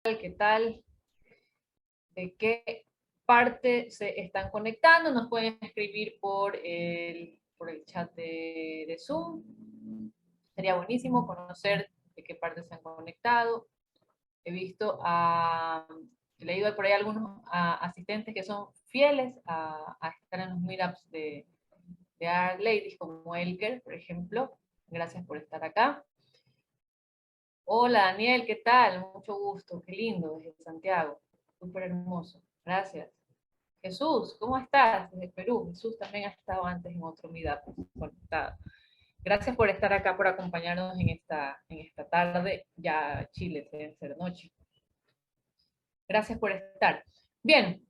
¿Qué tal? ¿De qué parte se están conectando? Nos pueden escribir por el chat de Zoom. Sería buenísimo conocer de qué parte se han conectado. He visto he leído por ahí algunos asistentes que son fieles a estar en los meetups de Art Ladies, como Elker, por ejemplo. Gracias por estar acá. Hola Daniel, ¿qué tal? Mucho gusto, qué lindo, desde Santiago. Súper hermoso. Gracias. Jesús, ¿cómo estás? Desde Perú. Jesús también ha estado antes en otro meetup conectado. Gracias por estar acá, por acompañarnos en esta tarde. Ya Chile debe ser noche. Gracias por estar. Bien,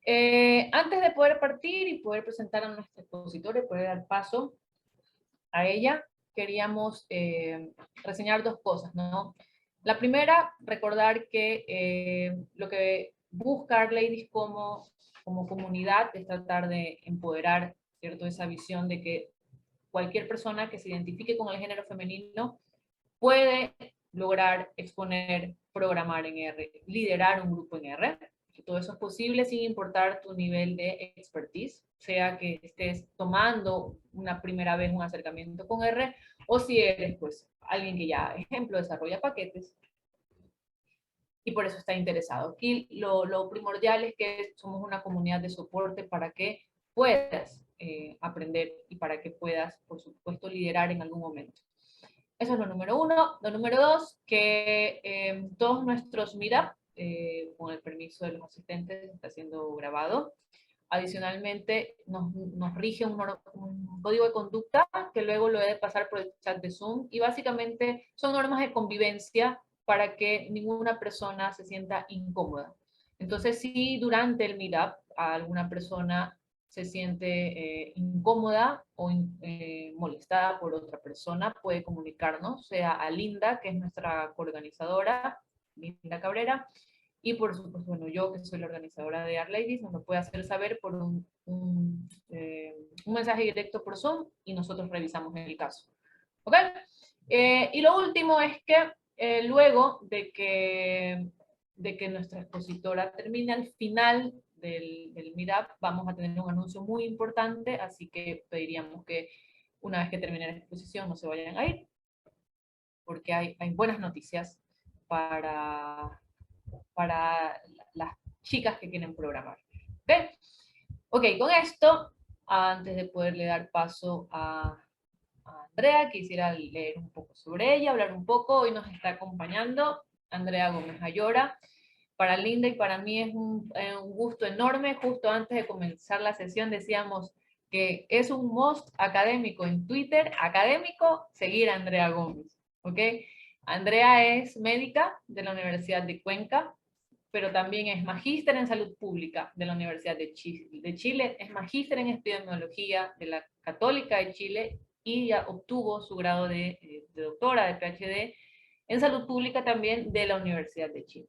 antes de poder partir y poder presentar a nuestra expositora y poder dar paso a ella, queríamos reseñar dos cosas, ¿no? La primera, recordar que lo que busca Art Ladies como comunidad es tratar de empoderar, ¿cierto? Esa visión de que cualquier persona que se identifique con el género femenino puede lograr exponer, programar en R, liderar un grupo en R. Que todo eso es posible sin importar tu nivel de expertise, sea que estés tomando una primera vez un acercamiento con R o si eres pues alguien que ya, ejemplo, desarrolla paquetes y por eso está interesado. Aquí lo primordial es que somos una comunidad de soporte para que puedas aprender y para que puedas, por supuesto, liderar en algún momento. Eso es lo número uno. Lo número dos, que todos nuestros meetup, con el permiso de los asistentes, está siendo grabado. Adicionalmente, nos rige un código de conducta que luego lo he de pasar por el chat de Zoom y básicamente son normas de convivencia para que ninguna persona se sienta incómoda. Entonces, si durante el meetup alguna persona se siente incómoda o molestada por otra persona, puede comunicarnos, sea a Linda, que es nuestra coorganizadora, Linda Cabrera, y por supuesto, bueno, yo que soy la organizadora de Art Ladies, nos lo puede hacer saber por un mensaje directo por Zoom y nosotros revisamos el caso. ¿Ok? Y lo último es que luego de que nuestra expositora termine al final del meetup, vamos a tener un anuncio muy importante, así que pediríamos que una vez que termine la exposición no se vayan a ir, porque hay buenas noticias para las chicas que quieren programar. ¿Ok? Ok, con esto, antes de poderle dar paso a Andrea, quisiera leer un poco sobre ella, hablar un poco. Hoy nos está acompañando Andrea Gómez Ayora. Para Linda y para mí es un gusto enorme. Justo antes de comenzar la sesión decíamos que es un must académico en Twitter, académico, seguir a Andrea Gómez. ¿Ok? Andrea es médica de la Universidad de Cuenca, pero también es magíster en salud pública de la Universidad de Chile, es magíster en epidemiología de la Católica de Chile y ya obtuvo su grado de doctora, de PhD, en salud pública también de la Universidad de Chile.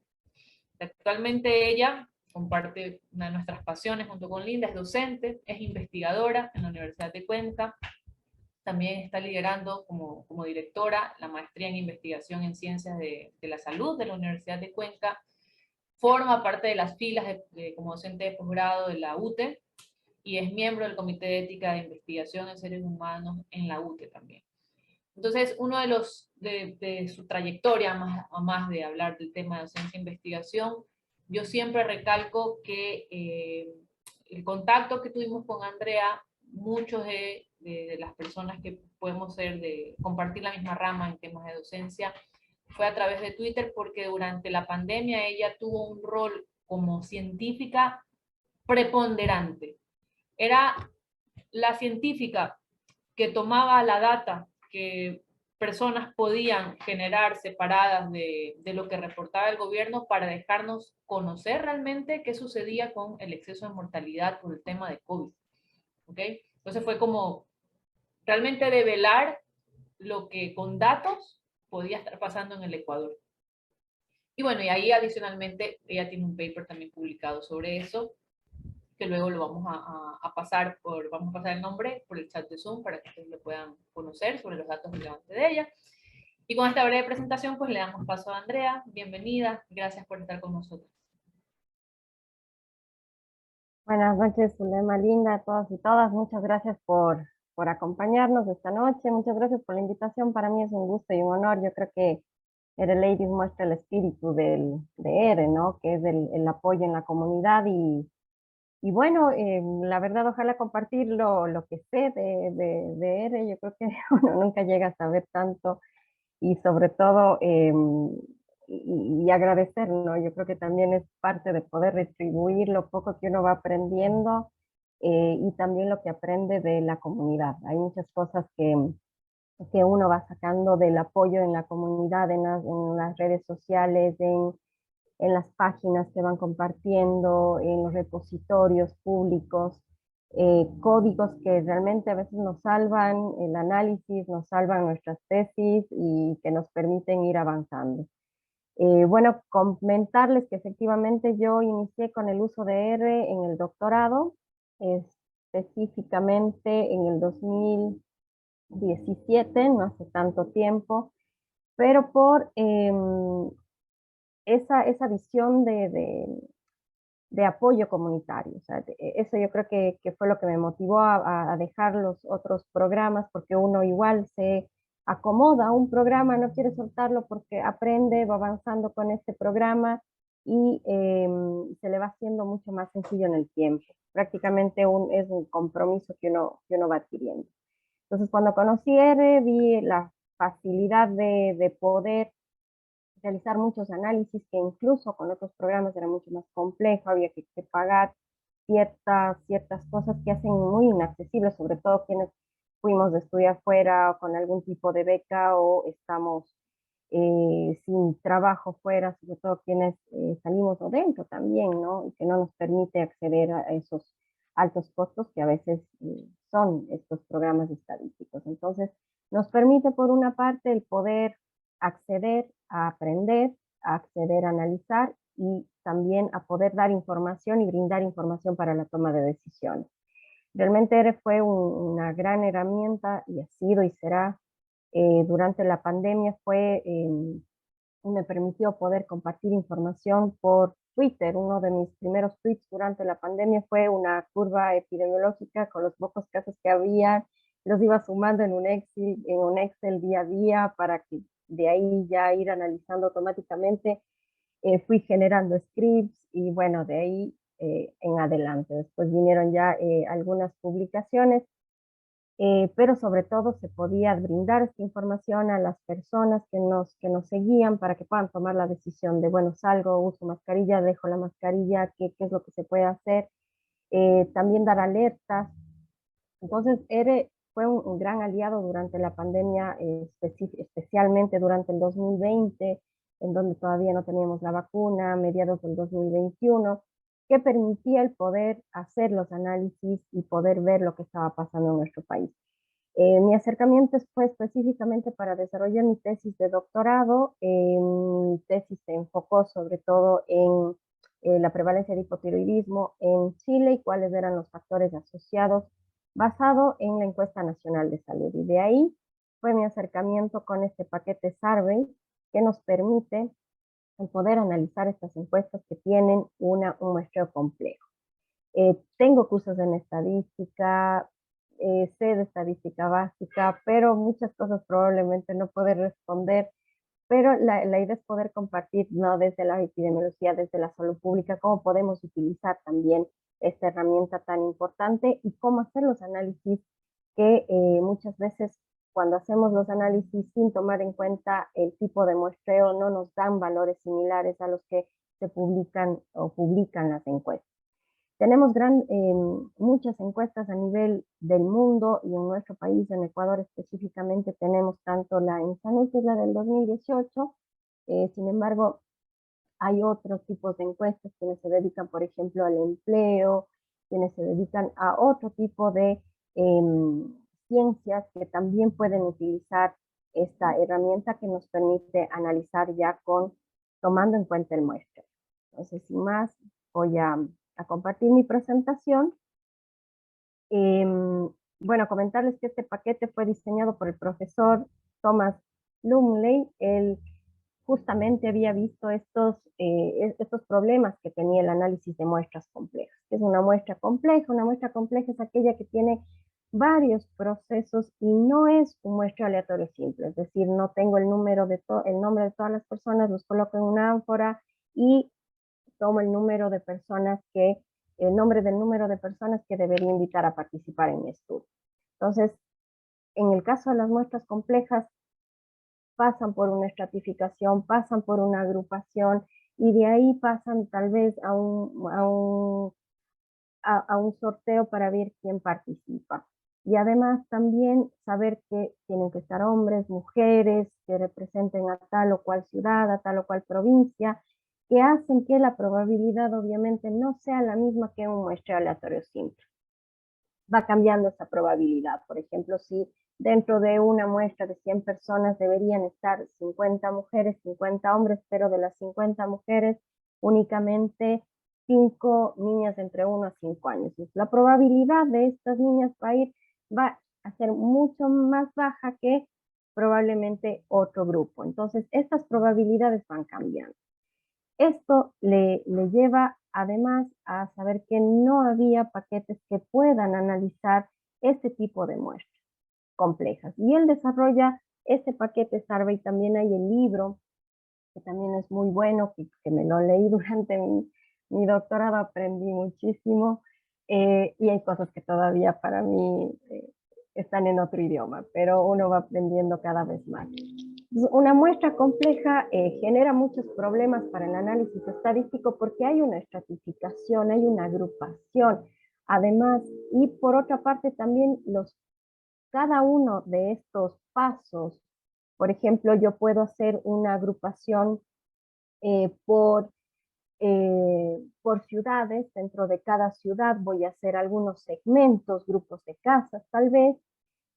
Actualmente ella comparte una de nuestras pasiones junto con Linda, es docente, es investigadora en la Universidad de Cuenca, también está liderando como directora la maestría en investigación en ciencias de la salud de la Universidad de Cuenca, forma parte de las filas como docente de posgrado de la UTE y es miembro del Comité de Ética de Investigación en Seres Humanos en la UTE también. Entonces, uno de su trayectoria, más de hablar del tema de docencia e investigación, yo siempre recalco que el contacto que tuvimos con Andrea, muchos de las personas que podemos ser de compartir la misma rama en temas de docencia, fue a través de Twitter porque durante la pandemia ella tuvo un rol como científica preponderante. Era la científica que tomaba la data que personas podían generar separadas de lo que reportaba el gobierno para dejarnos conocer realmente qué sucedía con el exceso de mortalidad por el tema de COVID. ¿Ok? Entonces fue como realmente develar lo que con datos podía estar pasando en el Ecuador. Y bueno, y ahí adicionalmente ella tiene un paper también publicado sobre eso, que luego lo vamos a pasar vamos a pasar el nombre por el chat de Zoom para que ustedes lo puedan conocer sobre los datos relevantes de ella. Y con esta breve presentación, pues le damos paso a Andrea. Bienvenida, gracias por estar con nosotros. Buenas noches, Zulema linda, a todos y todas. Muchas gracias por acompañarnos esta noche. Muchas gracias por la invitación. Para mí es un gusto y un honor. Yo creo que Ere Ladies muestra el espíritu de Ere, ¿no? Que es el apoyo en la comunidad y bueno, la verdad, ojalá compartir lo que sé de Ere. Yo creo que uno nunca llega a saber tanto y sobre todo y agradecer, ¿no? Yo creo que también es parte de poder retribuir lo poco que uno va aprendiendo y también lo que aprende de la comunidad. Hay muchas cosas que uno va sacando del apoyo en la comunidad, en las redes sociales, en las páginas que van compartiendo, en los repositorios públicos, códigos que realmente a veces nos salvan el análisis, nos salvan nuestras tesis y que nos permiten ir avanzando. Bueno, comentarles que efectivamente yo inicié con el uso de R en el doctorado, específicamente en el 2017, no hace tanto tiempo, pero por esa visión de apoyo comunitario. O sea, eso yo creo que fue lo que me motivó a dejar los otros programas, porque uno igual se acomoda a un programa, no quiere soltarlo porque aprende, va avanzando con este programa y se le va haciendo mucho más sencillo en el tiempo. Prácticamente es un compromiso que uno va adquiriendo. Entonces, cuando conocí R, vi la facilidad de poder realizar muchos análisis que incluso con otros programas era mucho más complejo, había que pagar ciertas cosas que hacen muy inaccesibles, sobre todo quienes fuimos de estudiar fuera o con algún tipo de beca o estamos sin trabajo fuera, sobre todo quienes salimos o dentro también, ¿no? Y que no nos permite acceder a esos altos costos que a veces son estos programas estadísticos. Entonces, nos permite por una parte el poder acceder a aprender, a acceder a analizar y también a poder dar información y brindar información para la toma de decisiones. Realmente ERE fue una gran herramienta y ha sido y será durante la pandemia me permitió poder compartir información por Twitter. Uno de mis primeros tweets durante la pandemia fue una curva epidemiológica con los pocos casos que había, los iba sumando en un Excel día a día para que de ahí ya ir analizando automáticamente. Fui generando scripts y bueno, de ahí en adelante. Después vinieron ya algunas publicaciones, pero sobre todo se podía brindar esta información a las personas que nos seguían para que puedan tomar la decisión de, bueno, salgo, uso mascarilla, dejo la mascarilla, qué es lo que se puede hacer, también dar alertas. Entonces, ERE fue un gran aliado durante la pandemia, especialmente durante el 2020, en donde todavía no teníamos la vacuna, a mediados del 2021, que permitía el poder hacer los análisis y poder ver lo que estaba pasando en nuestro país. Mi acercamiento fue específicamente para desarrollar mi tesis de doctorado. Mi tesis se enfocó sobre todo en la prevalencia de hipotiroidismo en Chile y cuáles eran los factores asociados basado en la encuesta nacional de salud. Y de ahí fue mi acercamiento con este paquete Survey que nos permite el poder analizar estas encuestas que tienen un muestreo complejo. Tengo cursos en estadística, sé de estadística básica, pero muchas cosas probablemente no puedo responder, pero la idea es poder compartir, ¿no? Desde la epidemiología, desde la salud pública, cómo podemos utilizar también esta herramienta tan importante y cómo hacer los análisis que muchas veces cuando hacemos los análisis sin tomar en cuenta el tipo de muestreo no nos dan valores similares a los que se publican o publican las encuestas. Tenemos muchas encuestas a nivel del mundo y en nuestro país, en Ecuador específicamente, tenemos tanto la INSANUR, que es la del 2018, sin embargo, hay otros tipos de encuestas quienes se dedican, por ejemplo, al empleo, quienes se dedican a otro tipo de ciencias que también pueden utilizar esta herramienta que nos permite analizar ya tomando en cuenta el muestreo. Entonces, sin más, voy a compartir mi presentación. Bueno, comentarles que este paquete fue diseñado por el profesor Thomas Lumley, él justamente había visto estos problemas que tenía el análisis de muestras complejas. Es una muestra compleja. Una muestra compleja es aquella que tiene varios procesos y no es un muestreo aleatorio simple, es decir, no tengo el nombre de todas las personas, los coloco en una ánfora y tomo el nombre del número de personas que debería invitar a participar en mi estudio. Entonces, en el caso de las muestras complejas, pasan por una estratificación, pasan por una agrupación y de ahí pasan tal vez a un sorteo para ver quién participa. Y además también saber que tienen que estar hombres, mujeres, que representen a tal o cual ciudad, a tal o cual provincia, que hacen que la probabilidad obviamente no sea la misma que un muestreo aleatorio simple. Va cambiando esa probabilidad. Por ejemplo, si dentro de una muestra de 100 personas deberían estar 50 mujeres, 50 hombres, pero de las 50 mujeres únicamente 5 niñas entre 1 a 5 años. La probabilidad de estas niñas va a ser mucho más baja que probablemente otro grupo. Entonces, estas probabilidades van cambiando. Esto le lleva además a saber que no había paquetes que puedan analizar este tipo de muestras complejas. Y él desarrolla este paquete Survey. También hay el libro, que también es muy bueno, que me lo leí durante mi doctorado, aprendí muchísimo, y hay cosas que todavía para mí están en otro idioma, pero uno va aprendiendo cada vez más. Una muestra compleja genera muchos problemas para el análisis estadístico porque hay una estratificación, hay una agrupación, además, y por otra parte también cada uno de estos pasos, por ejemplo, yo puedo hacer una agrupación eh, por, por ciudades. Dentro de cada ciudad voy a hacer algunos segmentos, grupos de casas tal vez,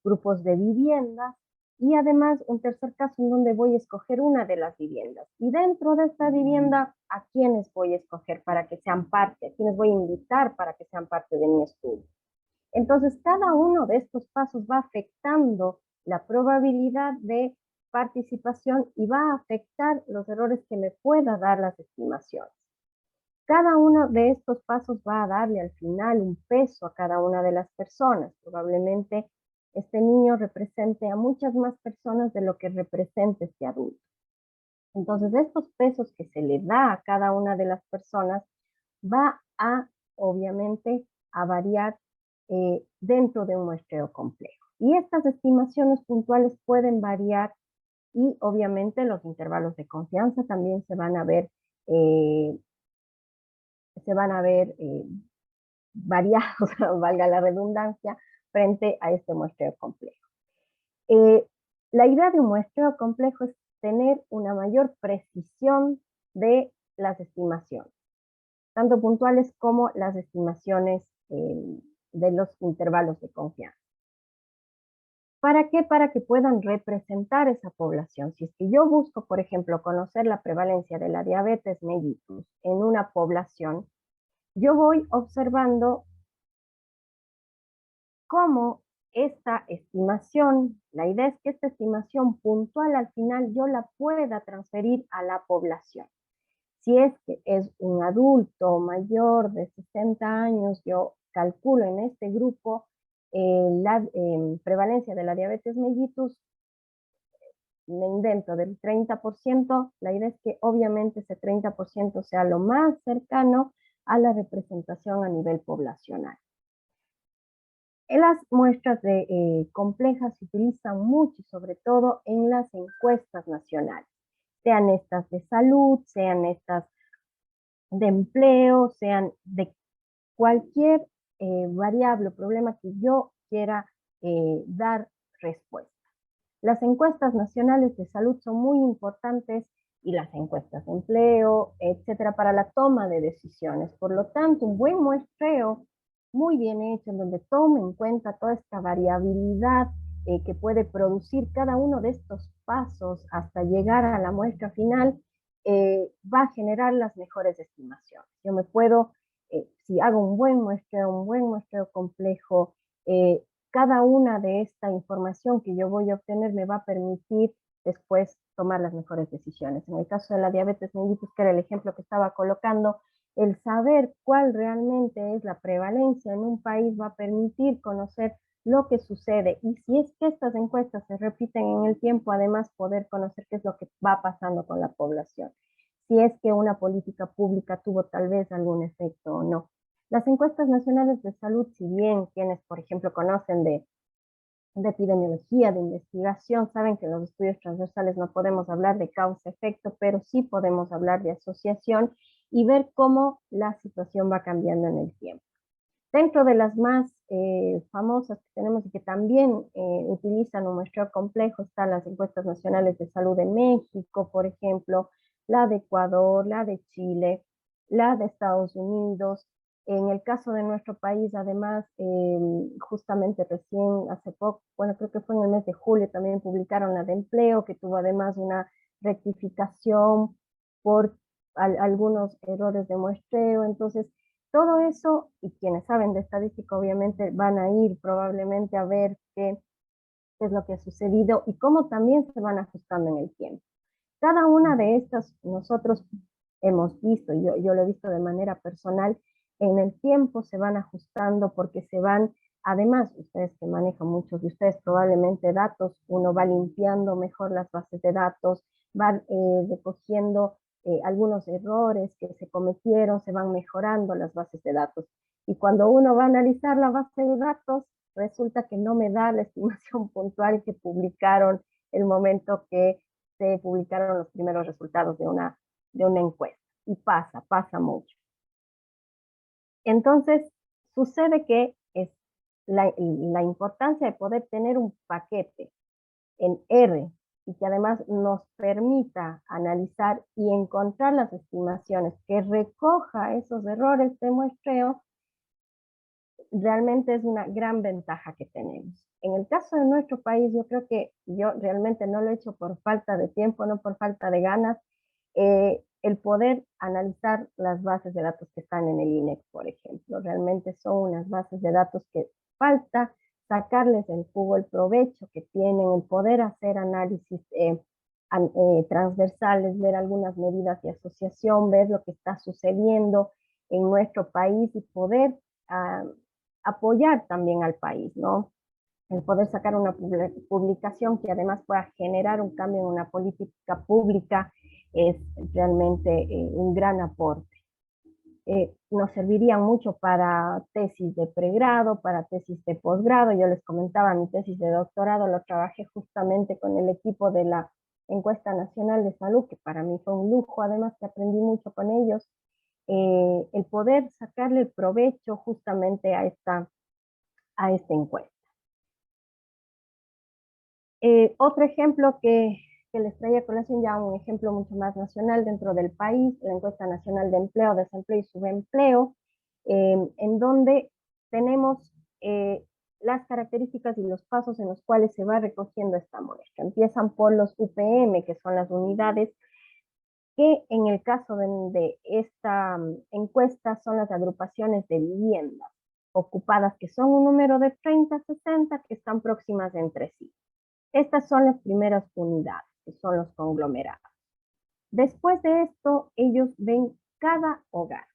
grupos de viviendas, y además un tercer caso en donde voy a escoger una de las viviendas. Y dentro de esta vivienda, ¿a quiénes voy a escoger para que sean parte? ¿A quiénes voy a invitar para que sean parte de mi estudio? Entonces, cada uno de estos pasos va afectando la probabilidad de participación y va a afectar los errores que me pueda dar las estimaciones. Cada uno de estos pasos va a darle al final un peso a cada una de las personas. Probablemente este niño represente a muchas más personas de lo que representa este adulto. Entonces, estos pesos que se le da a cada una de las personas va a, obviamente, a variar dentro de un muestreo complejo. Y estas estimaciones puntuales pueden variar y, obviamente, los intervalos de confianza también eh, se van a ver variados, valga la redundancia, frente a este muestreo complejo. La idea de un muestreo complejo es tener una mayor precisión de las estimaciones, tanto puntuales como las estimaciones de los intervalos de confianza. ¿Para qué? Para que puedan representar esa población. Si es que yo busco, por ejemplo, conocer la prevalencia de la diabetes mellitus en una población, yo voy observando cómo esta estimación, la idea es que esta estimación puntual al final yo la pueda transferir a la población. Si es que es un adulto mayor de 60 años, yo calculo en este grupo la prevalencia de la diabetes mellitus, me invento del 30%, la idea es que obviamente ese 30% sea lo más cercano a la representación a nivel poblacional. Las muestras complejas se utilizan mucho, sobre todo en las encuestas nacionales, sean estas de salud, sean estas de empleo, sean de cualquier variable o problema que yo quiera dar respuesta. Las encuestas nacionales de salud son muy importantes y las encuestas de empleo, etcétera, para la toma de decisiones. Por lo tanto, un buen muestreo muy bien hecho, en donde tome en cuenta toda esta variabilidad que puede producir cada uno de estos pasos hasta llegar a la muestra final, va a generar las mejores estimaciones. Yo me puedo, si hago un buen muestreo complejo, cada una de esta información que yo voy a obtener me va a permitir después tomar las mejores decisiones. En el caso de la diabetes mellitus, que era el ejemplo que estaba colocando, el saber cuál realmente es la prevalencia en un país va a permitir conocer lo que sucede, y si es que estas encuestas se repiten en el tiempo, además poder conocer qué es lo que va pasando con la población, si es que una política pública tuvo tal vez algún efecto o no. Las encuestas nacionales de salud, si bien quienes, por ejemplo, conocen de epidemiología, de investigación, saben que en los estudios transversales no podemos hablar de causa-efecto, pero sí podemos hablar de asociación y ver cómo la situación va cambiando en el tiempo. Dentro de las más famosas que tenemos y que también utilizan un muestreo complejo están las encuestas nacionales de salud de México, por ejemplo, la de Ecuador, la de Chile, la de Estados Unidos. En el caso de nuestro país, además, justamente recién, hace poco, bueno, creo que fue en el mes de julio, también publicaron la de empleo, que tuvo además una rectificación por algunos errores de muestreo. Entonces, todo eso, y quienes saben de estadística obviamente van a ir probablemente a ver qué es lo que ha sucedido y cómo también se van ajustando en el tiempo. Cada una de estas nosotros hemos visto, y yo lo he visto de manera personal, en el tiempo se van ajustando porque se van, además, ustedes que manejan muchos de ustedes probablemente datos, uno va limpiando mejor las bases de datos, va recogiendo algunos errores que se cometieron, se van mejorando las bases de datos. Y cuando uno va a analizar la base de datos, resulta que no me da la estimación puntual que publicaron el momento que se publicaron los primeros resultados de una encuesta. Y pasa mucho. Entonces, sucede que es la importancia de poder tener un paquete en R y que además nos permita analizar y encontrar las estimaciones que recoja esos errores de muestreo, realmente es una gran ventaja que tenemos. En el caso de nuestro país, yo creo que yo realmente no lo he hecho por falta de tiempo, no por falta de ganas, el poder analizar las bases de datos que están en el INEC, por ejemplo. Realmente son unas bases de datos que falta sacarles el jugo, el provecho que tienen, el poder hacer análisis transversales, ver algunas medidas de asociación, ver lo que está sucediendo en nuestro país y poder apoyar también al país, ¿no? El poder sacar una publicación que además pueda generar un cambio en una política pública es realmente un gran aporte. Nos servirían mucho para tesis de pregrado, para tesis de posgrado. Yo les comentaba, mi tesis de doctorado lo trabajé justamente con el equipo de la Encuesta Nacional de Salud, que para mí fue un lujo, además que aprendí mucho con ellos. El poder sacarle el provecho justamente a esta encuesta. Otro ejemplo que les traía a colación, ya un ejemplo mucho más nacional dentro del país, la encuesta nacional de empleo, desempleo y subempleo, en donde tenemos las características y los pasos en los cuales se va recogiendo esta muestra. Empiezan por los UPM, que son las unidades que en el caso de esta encuesta son las agrupaciones de viviendas ocupadas, que son un número de 30 a 60 que están próximas entre sí. Estas son las primeras unidades, que son los conglomerados. Después de esto, ellos ven cada hogar.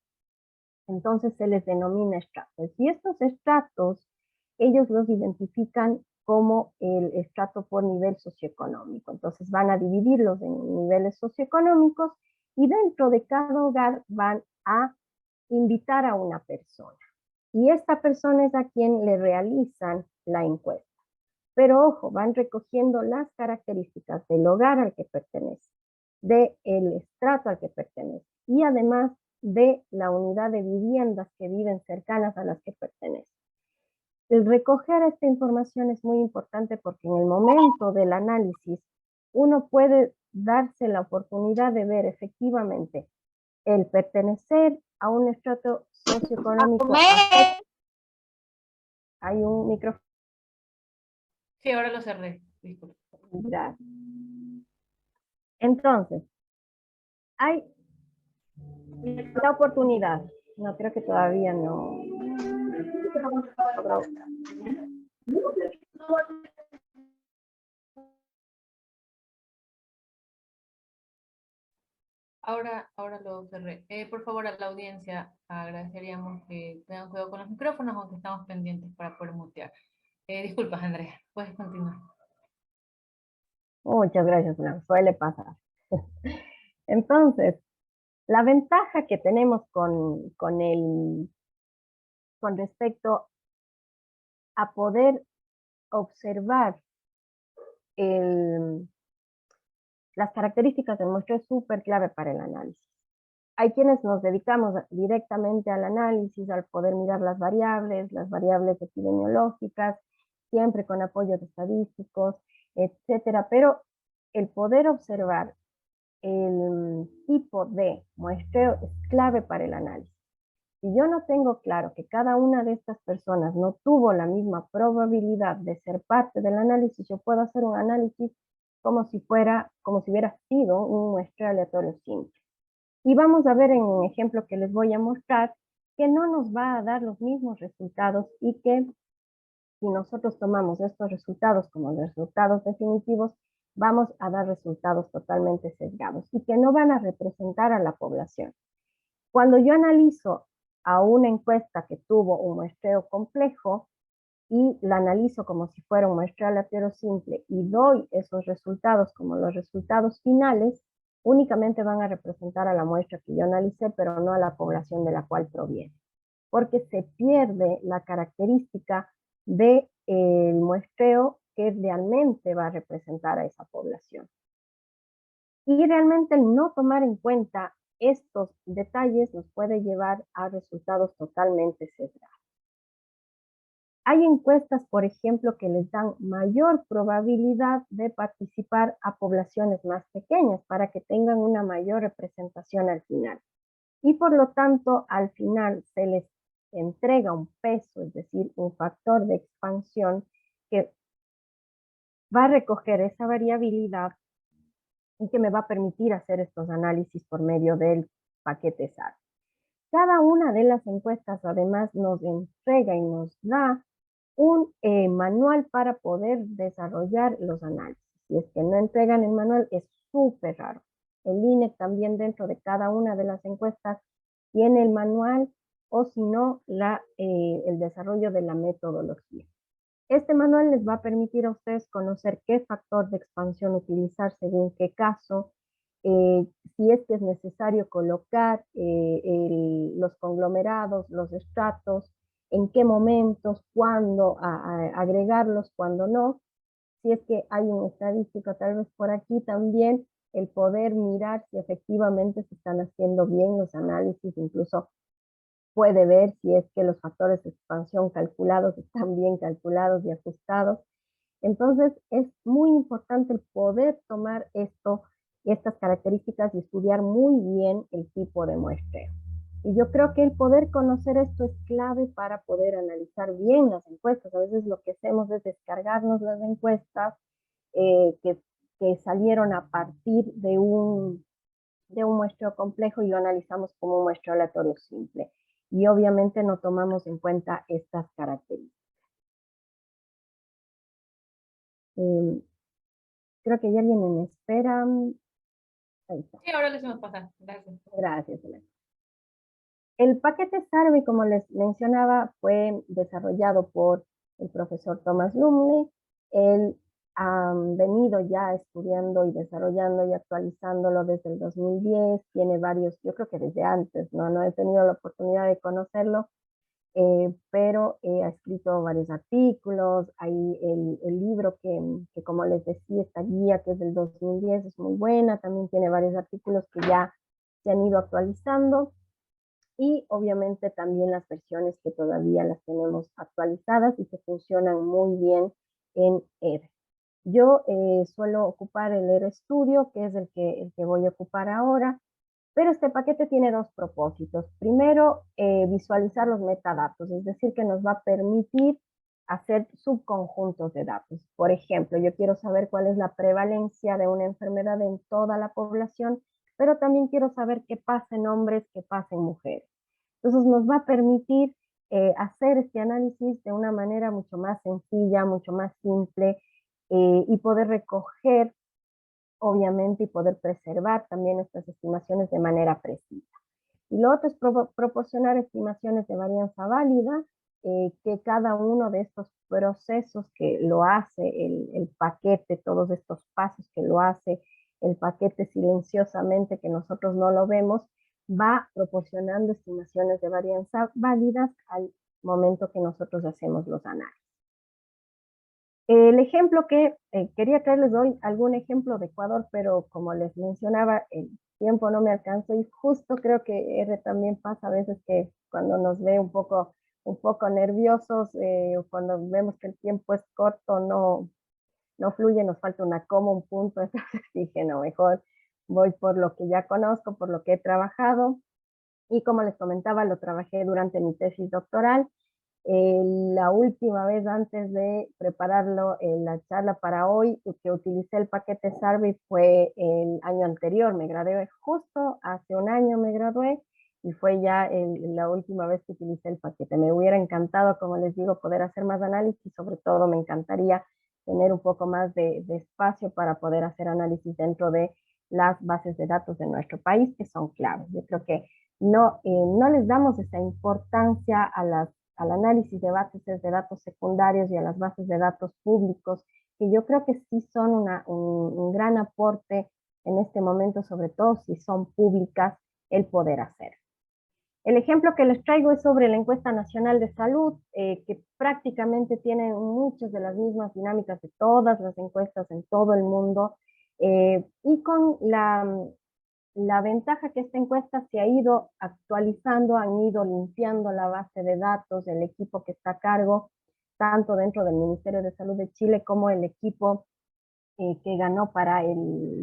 Entonces se les denomina estratos. Y estos estratos, ellos los identifican como el estrato por nivel socioeconómico. Entonces van a dividirlos en niveles socioeconómicos y dentro de cada hogar van a invitar a una persona. Y esta persona es a quien le realizan la encuesta. Pero ojo, van recogiendo las características del hogar al que pertenece, del estrato al que pertenece y además de la unidad de viviendas que viven cercanas a las que pertenecen. El recoger esta información es muy importante porque en el momento del análisis uno puede darse la oportunidad de ver efectivamente el pertenecer a un estrato socioeconómico. Hay un micrófono. Sí, ahora lo cerré, disculpe. Entonces, hay la oportunidad. No, creo que todavía no. ahora lo cerré. Por favor, a la audiencia agradeceríamos que tengan cuidado con los micrófonos, aunque estamos pendientes para poder mutear. Disculpas, Andrea, puedes continuar. Muchas gracias, Blanca. Suele pasar. Entonces, la ventaja que tenemos con respecto a poder observar las características del muestreo es súper clave para el análisis. Hay quienes nos dedicamos directamente al análisis, al poder mirar las variables epidemiológicas, siempre con apoyos estadísticos, etcétera, pero el poder observar el tipo de muestreo es clave para el análisis. Si yo no tengo claro que cada una de estas personas no tuvo la misma probabilidad de ser parte del análisis, yo puedo hacer un análisis como si hubiera sido un muestreo aleatorio simple. Y vamos a ver en un ejemplo que les voy a mostrar que no nos va a dar los mismos resultados y que si nosotros tomamos estos resultados como los resultados definitivos, vamos a dar resultados totalmente sesgados y que no van a representar a la población. Cuando yo analizo a una encuesta que tuvo un muestreo complejo y la analizo como si fuera un muestreo aleatorio simple y doy esos resultados como los resultados finales, únicamente van a representar a la muestra que yo analicé, pero no a la población de la cual proviene, porque se pierde la característica del muestreo que realmente va a representar a esa población. Y realmente el no tomar en cuenta estos detalles nos puede llevar a resultados totalmente sesgados. Hay encuestas, por ejemplo, que les dan mayor probabilidad de participar a poblaciones más pequeñas para que tengan una mayor representación al final. Y por lo tanto, al final se les entrega un peso, es decir, un factor de expansión que va a recoger esa variabilidad y que me va a permitir hacer estos análisis por medio del paquete SAR. Cada una de las encuestas además nos entrega y nos da un manual para poder desarrollar los análisis. Si es que no entregan el manual, es súper raro. El INE también dentro de cada una de las encuestas tiene el manual o si no, el desarrollo de la metodología. Este manual les va a permitir a ustedes conocer qué factor de expansión utilizar según qué caso, si es que es necesario colocar los conglomerados, los estratos, en qué momentos, cuándo agregarlos, cuándo no. Si es que hay un estadístico tal vez por aquí también, el poder mirar si efectivamente se están haciendo bien los análisis, incluso puede ver si es que los factores de expansión calculados están bien calculados y ajustados. Entonces, es muy importante el poder tomar estas características y estudiar muy bien el tipo de muestreo. Y yo creo que el poder conocer esto es clave para poder analizar bien las encuestas. A veces lo que hacemos es descargarnos las encuestas que salieron a partir de un muestreo complejo y lo analizamos como un muestreo aleatorio simple. Y obviamente no tomamos en cuenta estas características. Creo que hay alguien en espera. Ahí está. Sí, ahora le hacemos pasar. Gracias. Gracias, Elena. El paquete Survey, como les mencionaba, fue desarrollado por el profesor Thomas Lumley. Él ha venido ya estudiando y desarrollando y actualizándolo desde el 2010. Tiene varios, yo creo que desde antes, no he tenido la oportunidad de conocerlo, pero ha escrito varios artículos. Hay el libro que, como les decía, esta guía que es del 2010 es muy buena. También tiene varios artículos que ya se han ido actualizando. Y obviamente también las versiones que todavía las tenemos actualizadas y que funcionan muy bien en R. Yo suelo ocupar el R Studio, que es el que voy a ocupar ahora, pero este paquete tiene dos propósitos. Primero, visualizar los metadatos, es decir, que nos va a permitir hacer subconjuntos de datos. Por ejemplo, yo quiero saber cuál es la prevalencia de una enfermedad en toda la población, pero también quiero saber qué pasa en hombres, qué pasa en mujeres. Entonces nos va a permitir hacer este análisis de una manera mucho más sencilla, mucho más simple, y poder recoger obviamente, y poder preservar también estas estimaciones de manera precisa. Y lo otro es proporcionar estimaciones de varianza válida, que cada uno de estos procesos que lo hace el paquete, todos estos pasos que lo hace el paquete silenciosamente, que nosotros no lo vemos, va proporcionando estimaciones de varianza válidas al momento que nosotros hacemos los análisis. El ejemplo que quería traerles hoy, algún ejemplo de Ecuador, pero como les mencionaba, el tiempo no me alcanzó y justo creo que R también pasa a veces que cuando nos ve un poco nerviosos o cuando vemos que el tiempo es corto, no fluye, nos falta una coma, un punto, entonces dije, no, mejor voy por lo que ya conozco, por lo que he trabajado y como les comentaba, lo trabajé durante mi tesis doctoral. La última vez antes de prepararlo, la charla para hoy, que utilicé el paquete Survey fue el año anterior, me gradué justo hace un año me gradué y fue ya la última vez que utilicé el paquete. Me hubiera encantado, como les digo, poder hacer más análisis, sobre todo me encantaría tener un poco más de espacio para poder hacer análisis dentro de las bases de datos de nuestro país, que son claves. Yo creo que no les damos esa importancia al análisis de bases de datos secundarios y a las bases de datos públicos, que yo creo que sí son un gran aporte en este momento, sobre todo si son públicas, el poder hacer. El ejemplo que les traigo es sobre la encuesta nacional de salud, que prácticamente tiene muchas de las mismas dinámicas de todas las encuestas en todo el mundo, y con la ventaja que esta encuesta se ha ido actualizando, han ido limpiando la base de datos, el equipo que está a cargo, tanto dentro del Ministerio de Salud de Chile como el equipo que ganó para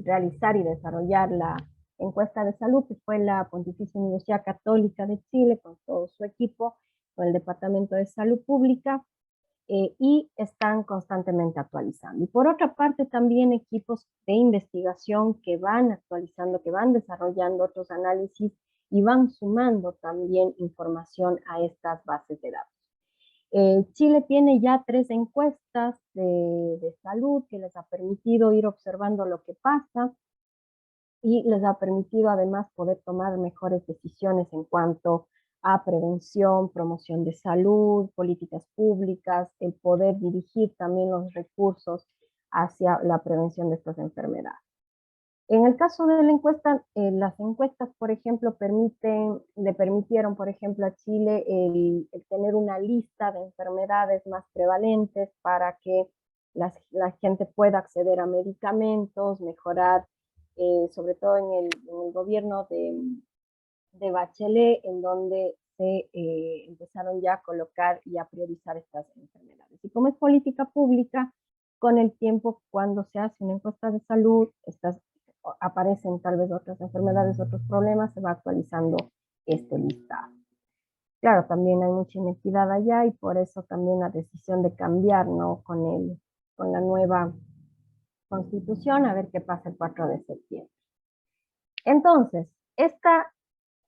realizar y desarrollar la encuesta de salud, que fue la Pontificia Universidad Católica de Chile, con todo su equipo, con el Departamento de Salud Pública, y están constantemente actualizando. Y por otra parte, también equipos de investigación que van actualizando, que van desarrollando otros análisis y van sumando también información a estas bases de datos. Chile tiene ya 3 encuestas de salud que les ha permitido ir observando lo que pasa y les ha permitido además poder tomar mejores decisiones en cuanto a prevención, promoción de salud, políticas públicas, el poder dirigir también los recursos hacia la prevención de estas enfermedades. En el caso de la encuesta, las encuestas, por ejemplo, le permitieron, por ejemplo, a Chile el tener una lista de enfermedades más prevalentes para que la gente pueda acceder a medicamentos, mejorar, sobre todo en el gobierno de Bachelet, en donde se empezaron ya a colocar y a priorizar estas enfermedades. Y como es política pública, con el tiempo, cuando se hace una encuesta de salud, aparecen tal vez otras enfermedades, otros problemas, se va actualizando este listado. Claro, también hay mucha inequidad allá y por eso también la decisión de cambiar, ¿no? Con la nueva constitución, a ver qué pasa el 4 de septiembre. Entonces,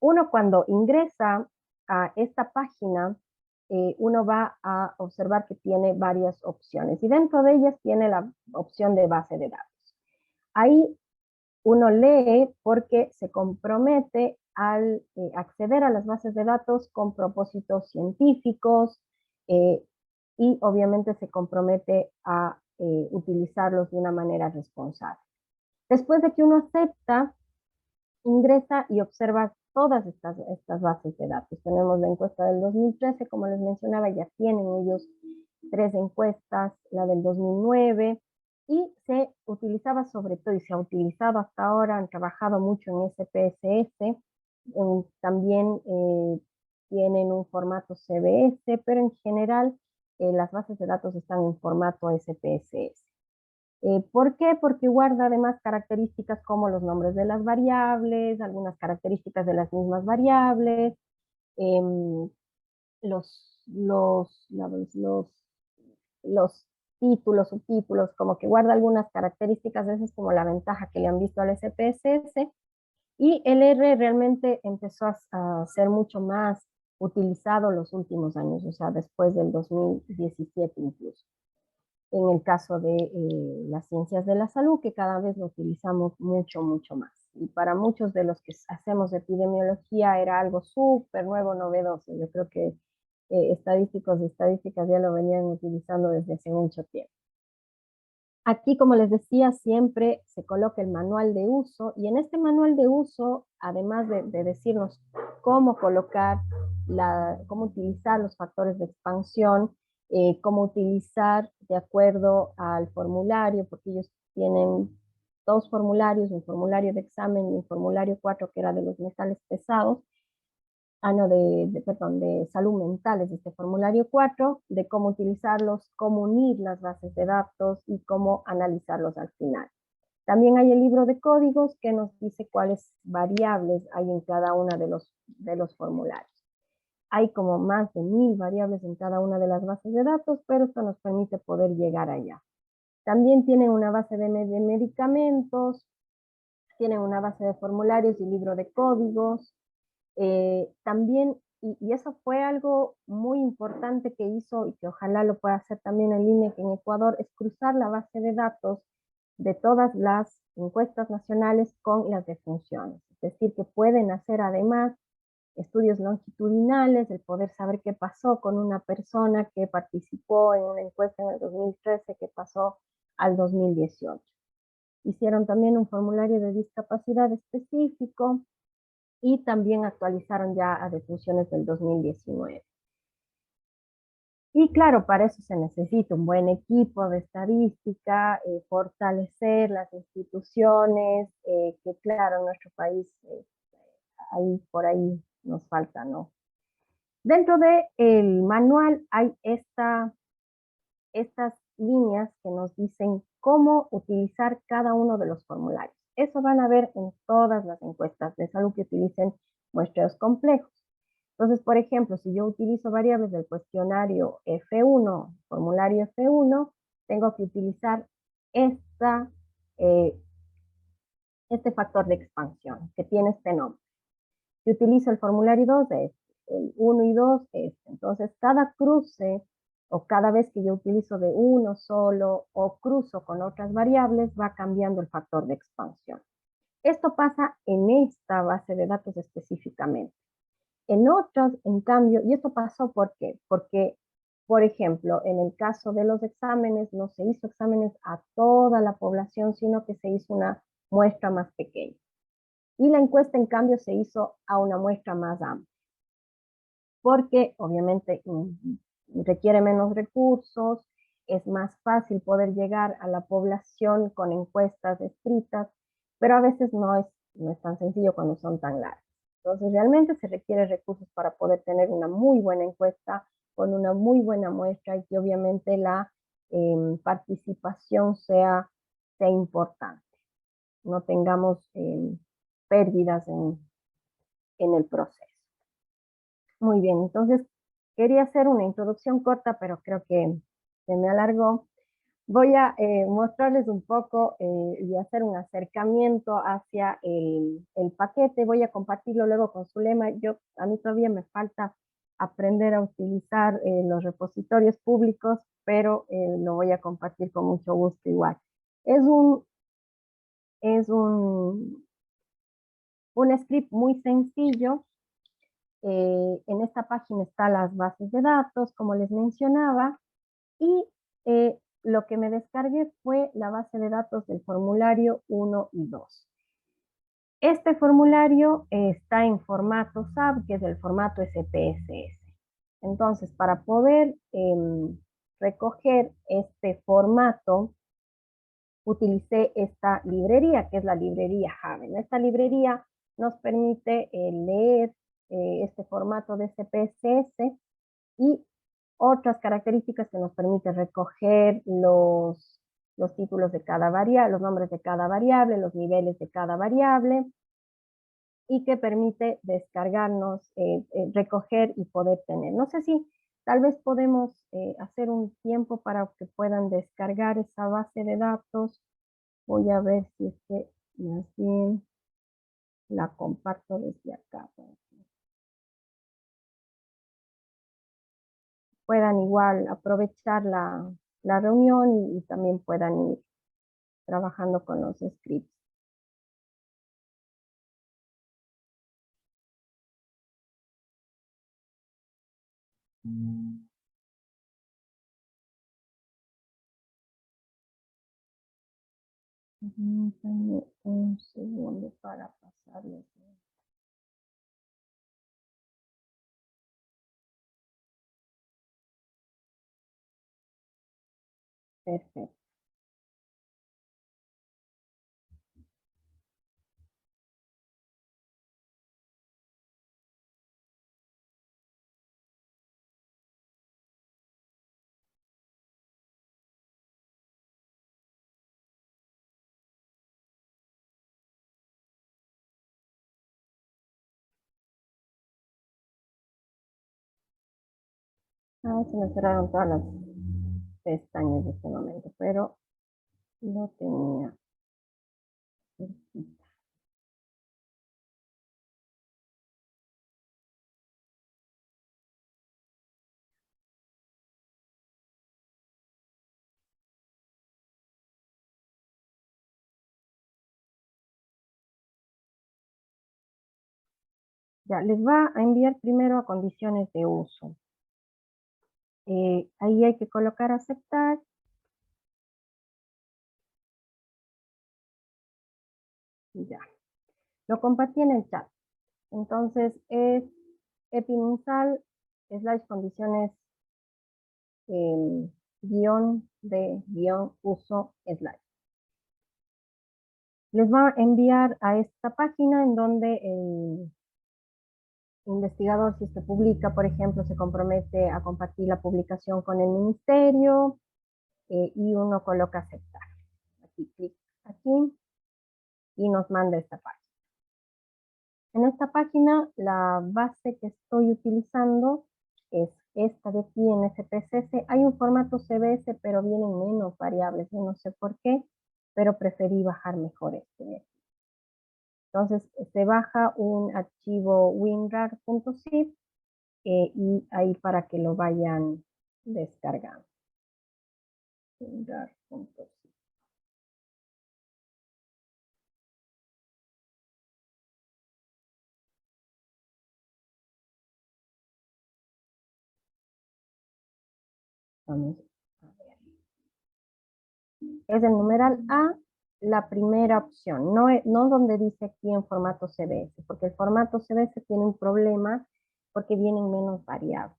uno cuando ingresa a esta página, uno va a observar que tiene varias opciones y dentro de ellas tiene la opción de base de datos. Ahí uno lee porque se compromete al acceder a las bases de datos con propósitos científicos y obviamente se compromete a utilizarlos de una manera responsable. Después de que uno acepta, ingresa y observa todas estas bases de datos. Tenemos la encuesta del 2013, como les mencionaba, ya tienen ellos 3 encuestas, la del 2009, y se utilizaba sobre todo, y se ha utilizado hasta ahora, han trabajado mucho en SPSS, también tienen un formato CBS, pero en general las bases de datos están en formato SPSS. ¿Por qué? Porque guarda además características como los nombres de las variables, algunas características de las mismas variables, los títulos, subtítulos, como que guarda algunas características, esa es como la ventaja que le han visto al SPSS, y el R realmente empezó a ser mucho más utilizado los últimos años, o sea, después del 2017 incluso. en el caso de las ciencias de la salud, que cada vez lo utilizamos mucho, mucho más. Y para muchos de los que hacemos epidemiología era algo súper nuevo, novedoso. Yo creo que estadísticos y estadísticas ya lo venían utilizando desde hace mucho tiempo. Aquí, como les decía, siempre se coloca el manual de uso y en este manual de uso, además de decirnos cómo colocar, cómo utilizar los factores de expansión, cómo utilizar de acuerdo al formulario, porque ellos tienen dos formularios, un formulario de examen y un formulario 4 que era de los metales pesados, no, perdón, de salud mental, es este formulario 4, de cómo utilizarlos, cómo unir las bases de datos y cómo analizarlos al final. También hay el libro de códigos que nos dice cuáles variables hay en cada uno de los formularios. Hay como más de 1000 variables en cada una de las bases de datos, pero esto nos permite poder llegar allá. También tienen una base de medicamentos, tienen una base de formularios y libro de códigos, también, y eso fue algo muy importante que hizo y que ojalá lo pueda hacer también el INEC en Ecuador, es cruzar la base de datos de todas las encuestas nacionales con las de funciones. Es decir, que pueden hacer además estudios longitudinales, el poder saber qué pasó con una persona que participó en una encuesta en el 2013 que pasó al 2018. Hicieron también un formulario de discapacidad específico, y también actualizaron ya a defunciones del 2019. Y claro, para eso se necesita un buen equipo de estadística, fortalecer las instituciones, que claro, en nuestro país ahí por ahí nos falta, ¿no? Dentro del manual hay estas líneas que nos dicen cómo utilizar cada uno de los formularios. Eso van a ver en todas las encuestas de salud que utilicen muestreos complejos. Entonces, por ejemplo, si yo utilizo variables del cuestionario F1, formulario F1, tengo que utilizar eh, este factor de expansión que tiene este nombre. Si utilizo el formulario 2, es el 1 y 2, es. Entonces, cada cruce o cada vez que yo utilizo de uno solo o cruzo con otras variables, va cambiando el factor de expansión. Esto pasa en esta base de datos específicamente. En otras, en cambio, y esto pasó ¿por qué? Porque, por ejemplo, en el caso de los exámenes, no se hizo exámenes a toda la población, sino que se hizo una muestra más pequeña. Y la encuesta, en cambio, se hizo a una muestra más amplia, porque obviamente requiere menos recursos, es más fácil poder llegar a la población con encuestas escritas, pero a veces no es tan sencillo cuando son tan largas. Entonces, realmente se requiere recursos para poder tener una muy buena encuesta con una muy buena muestra y que obviamente la participación sea importante. No tengamos pérdidas en el proceso. Muy bien, entonces quería hacer una introducción corta, pero creo que se me alargó. Voy a mostrarles un poco y hacer un acercamiento hacia el paquete. Voy a compartirlo luego con Zulema. A mí todavía me falta aprender a utilizar los repositorios públicos, pero lo voy a compartir con mucho gusto igual. Es es un script muy sencillo. En esta página están las bases de datos, como les mencionaba, y lo que me descargué fue la base de datos del formulario 1 y 2. Este formulario está en formato SAB, que es el formato SPSS. Entonces, para poder recoger este formato, utilicé esta librería, que es la librería Haven. Esta librería nos permite leer este formato de SPSS y otras características que nos permite recoger los títulos de cada variable, los nombres de cada variable, los niveles de cada variable, y que permite descargarnos, recoger y poder tener. No sé si tal vez podemos hacer un tiempo para que puedan descargar esa base de datos. Voy a ver si es que más bien la comparto desde acá. Puedan igual aprovechar la reunión y también puedan ir trabajando con los scripts. Permítanme un segundo para pasarles. Perfecto. Ah, se me cerraron todas las pestañas de este momento, pero lo tenía cerquita. Ya, les va a enviar primero a condiciones de uso. Ahí hay que colocar aceptar. Y ya. Lo compartí en el chat. Entonces es epimunsal slash condiciones guión de guión uso slash. Les va a enviar a esta página en donde el investigador, si se publica, por ejemplo, se compromete a compartir la publicación con el ministerio y uno coloca aceptar. Aquí, clic aquí y nos manda esta página. En esta página, la base que estoy utilizando es esta de aquí en SPSS. Hay un formato CBS, pero vienen menos variables. Yo no sé por qué, pero preferí bajar mejor este. Entonces, se baja un archivo winrar.zip y ahí para que lo vayan descargando. WinRAR.zip. Vamos a ver. Es el numeral A, la primera opción, no donde dice aquí en formato CBS, porque el formato CBS tiene un problema porque vienen menos variables.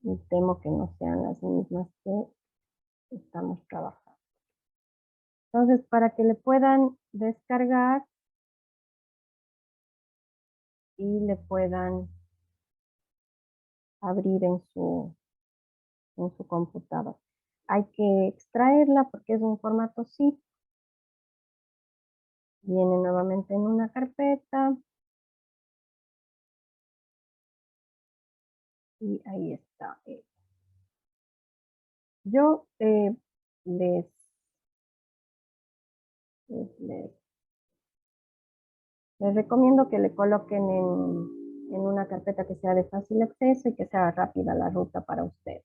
Y temo que no sean las mismas que estamos trabajando. Entonces, para que le puedan descargar y le puedan abrir en su computador. Hay que extraerla porque es un formato zip. Viene nuevamente en una carpeta. Y ahí está. Yo les, les, les recomiendo que le coloquen en una carpeta que sea de fácil acceso y que sea rápida la ruta para usted.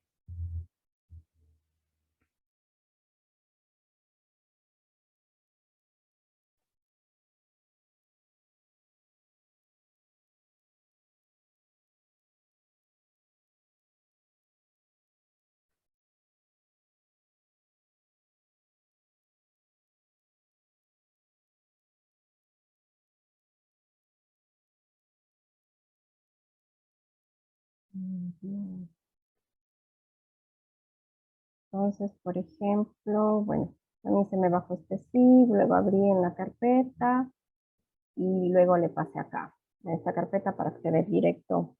Entonces, por ejemplo, bueno, a mí se me bajó este zip, luego abrí en la carpeta y luego le pasé acá, a esta carpeta para acceder directo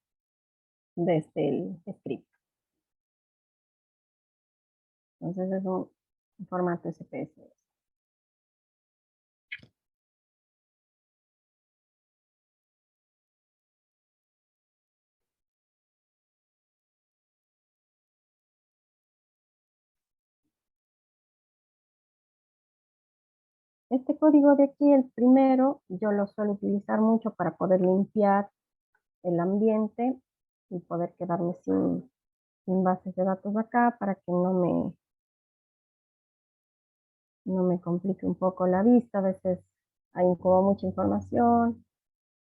desde el script. Entonces es un formato SPSS. Este código de aquí, el primero, yo lo suelo utilizar mucho para poder limpiar el ambiente y poder quedarme sin sin bases de datos acá para que no me complique un poco la vista. A veces hay como mucha información.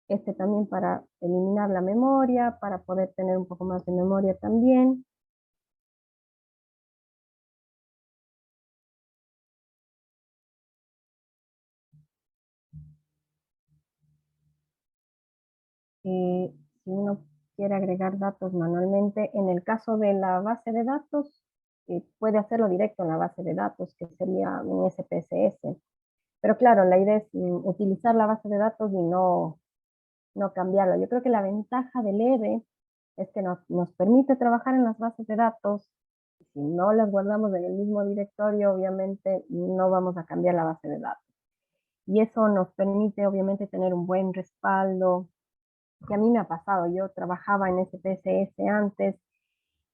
Este también para eliminar la memoria, para poder tener un poco más de memoria también. Si uno quiere agregar datos manualmente, en el caso de la base de datos, puede hacerlo directo en la base de datos, que sería un SPSS. Pero claro, la idea es utilizar la base de datos y no cambiarla. Yo creo que la ventaja del R es que nos permite trabajar en las bases de datos. Si no las guardamos en el mismo directorio, obviamente no vamos a cambiar la base de datos. Y eso nos permite, obviamente, tener un buen respaldo, que a mí me ha pasado. Yo trabajaba en SPSS antes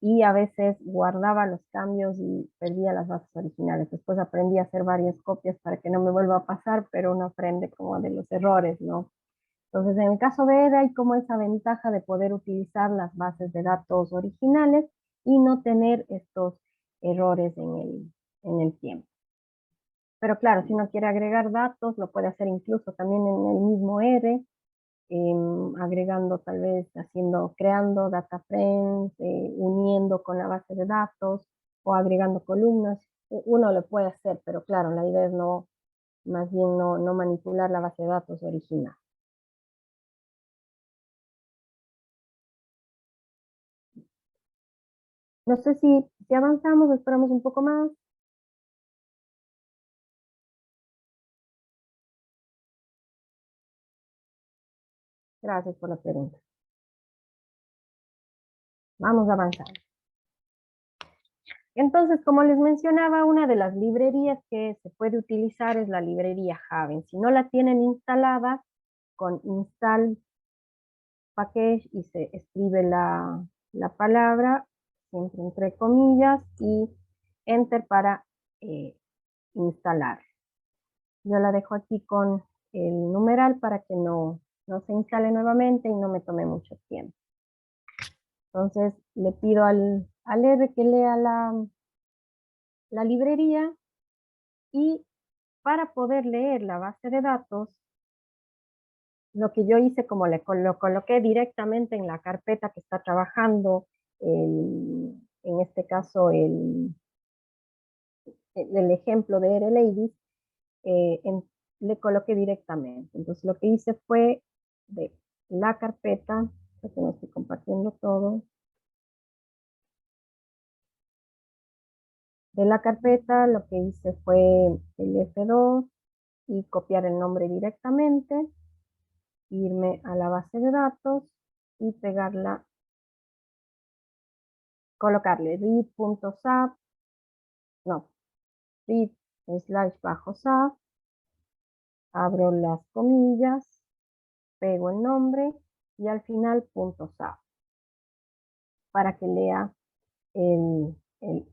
y a veces guardaba los cambios y perdía las bases originales. Después aprendí a hacer varias copias para que no me vuelva a pasar, pero uno aprende como de los errores, ¿no? Entonces, en el caso de EDA hay como esa ventaja de poder utilizar las bases de datos originales y no tener estos errores en el tiempo. Pero claro, si uno quiere agregar datos, lo puede hacer incluso también en el mismo R, agregando tal vez, creando data frames, uniendo con la base de datos o agregando columnas. Uno lo puede hacer, pero claro, la idea es más bien no manipular la base de datos original. No sé si avanzamos, esperamos un poco más. Gracias por la pregunta. Vamos a avanzar. Entonces, como les mencionaba, una de las librerías que se puede utilizar es la librería Haven. Si no la tienen instalada, con install package y se escribe la palabra, siempre entre comillas, y enter para instalar. Yo la dejo aquí con el numeral para que no se instale nuevamente y no me tome mucho tiempo. Entonces le pido al R que lea la librería y para poder leer la base de datos, lo que yo hice como lo coloqué directamente en la carpeta que está trabajando, en este caso el ejemplo de RLadies, le coloqué directamente. Entonces lo que hice fue de la carpeta, porque no estoy compartiendo todo, de la carpeta lo que hice fue el F2 y copiar el nombre directamente, irme a la base de datos y pegarla, colocarle read.sap, no, read slash bajo sap, abro las comillas, pego el nombre y al final punto sap para que lea el, el,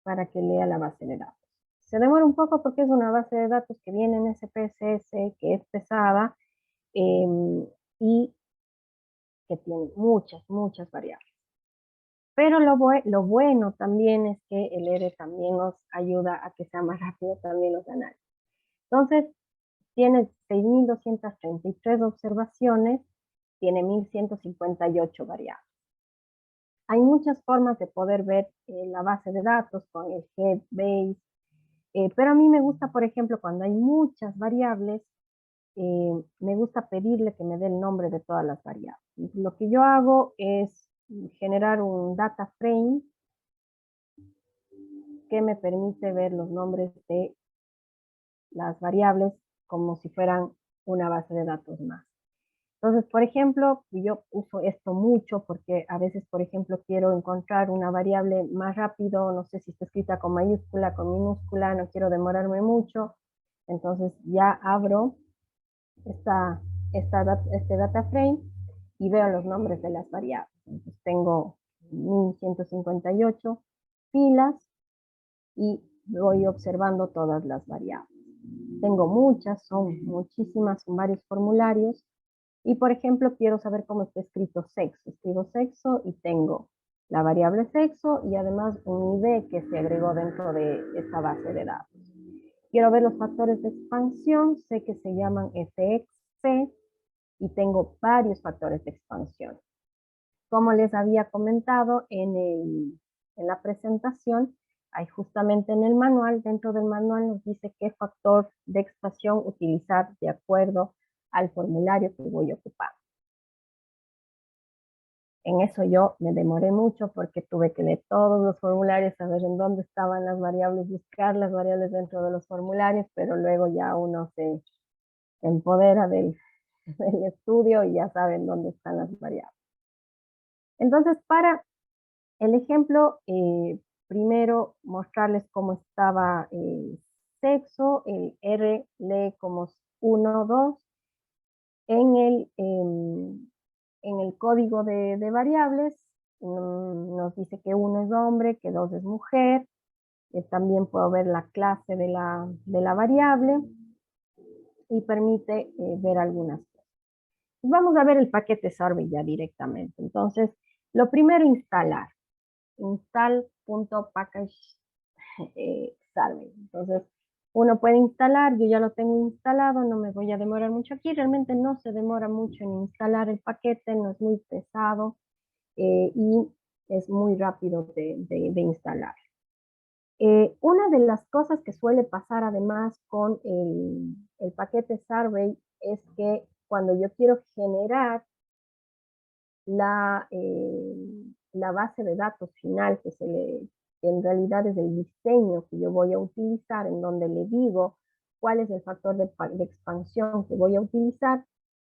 para que lea la base de datos. Se demora un poco porque es una base de datos que viene en SPSS, que es pesada y que tiene muchas variables. Pero lo bueno también es que el R también nos ayuda a que sea más rápido también los análisis. Entonces, tiene 6.233 observaciones, tiene 1.158 variables. Hay muchas formas de poder ver la base de datos con el head-base, pero a mí me gusta, por ejemplo, cuando hay muchas variables, me gusta pedirle que me dé el nombre de todas las variables. Entonces, lo que yo hago es generar un data frame que me permite ver los nombres de las variables como si fueran una base de datos más. Entonces, por ejemplo, yo uso esto mucho porque a veces, por ejemplo, quiero encontrar una variable más rápido, no sé si está escrita con mayúscula, con minúscula, no quiero demorarme mucho. Entonces ya abro este data frame y veo los nombres de las variables. Entonces tengo 1.158 filas y voy observando todas las variables. Tengo muchas, son muchísimas, son varios formularios. Y por ejemplo, quiero saber cómo está escrito sexo. Escribo sexo y tengo la variable sexo y además un ID que se agregó dentro de esta base de datos. Quiero ver los factores de expansión, sé que se llaman FXC y tengo varios factores de expansión. Como les había comentado en la presentación, hay justamente en el manual, dentro del manual nos dice qué factor de expansión utilizar de acuerdo al formulario que voy a ocupar. En eso yo me demoré mucho porque tuve que leer todos los formularios, saber en dónde estaban las variables, buscar las variables dentro de los formularios, pero luego ya uno se empodera del estudio y ya saben dónde están las variables. Entonces, para el ejemplo, primero mostrarles cómo estaba sexo, el R lee como 1, 2, en el código de variables nos dice que 1 es hombre, que 2 es mujer, también puedo ver la clase de la variable y permite ver algunas cosas. Vamos a ver el paquete Survey ya directamente. Entonces, lo primero, instalar. Install.package Survey. Entonces, uno puede instalar, yo ya lo tengo instalado, no me voy a demorar mucho aquí, realmente no se demora mucho en instalar el paquete, no es muy pesado y es muy rápido de instalar. Una de las cosas que suele pasar además con el paquete Survey es que cuando yo quiero generar la base de datos final, que en realidad es el diseño que yo voy a utilizar, en donde le digo cuál es el factor de expansión que voy a utilizar,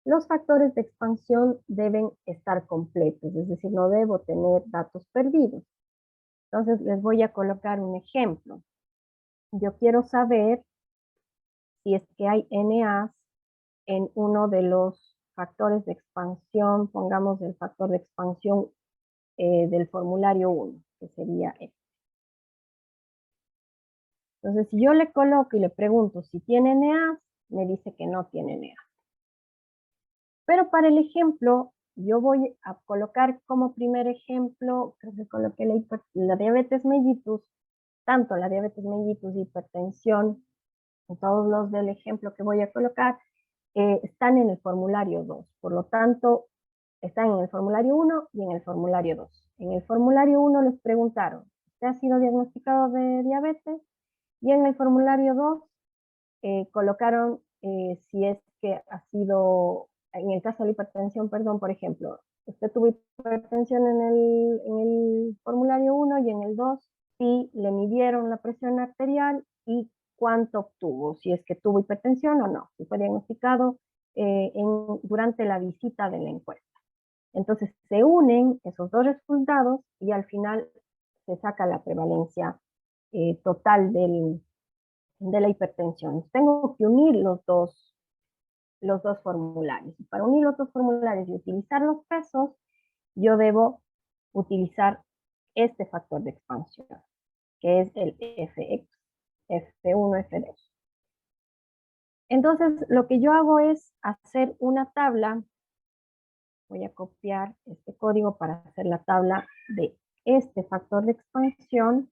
los factores de expansión deben estar completos, es decir, no debo tener datos perdidos. Entonces les voy a colocar un ejemplo. Yo quiero saber si es que hay NAs en uno de los factores de expansión, pongamos el factor de expansión del formulario 1, que sería este. Entonces, si yo le coloco y le pregunto si tiene NAs, me dice que no tiene NAs. Pero para el ejemplo, yo voy a colocar como primer ejemplo, creo que coloqué la diabetes mellitus, tanto la diabetes mellitus y hipertensión, todos los del ejemplo que voy a colocar, están en el formulario 2. Por lo tanto, están en el formulario 1 y en el formulario 2. En el formulario 1 les preguntaron, ¿usted ha sido diagnosticado de diabetes? Y en el formulario 2 colocaron si es que ha sido, en el caso de la hipertensión, perdón, por ejemplo, usted tuvo hipertensión en el formulario 1 y en el 2 sí le midieron la presión arterial y cuánto obtuvo, si es que tuvo hipertensión o no, si fue diagnosticado durante la visita de la encuesta. Entonces se unen esos dos resultados y al final se saca la prevalencia total de la hipertensión. Tengo que unir los dos formularios. Para unir los dos formularios y utilizar los pesos, yo debo utilizar este factor de expansión, que es el FX, F1, F2. Entonces, lo que yo hago es hacer una tabla. Voy a copiar este código para hacer la tabla de este factor de expansión.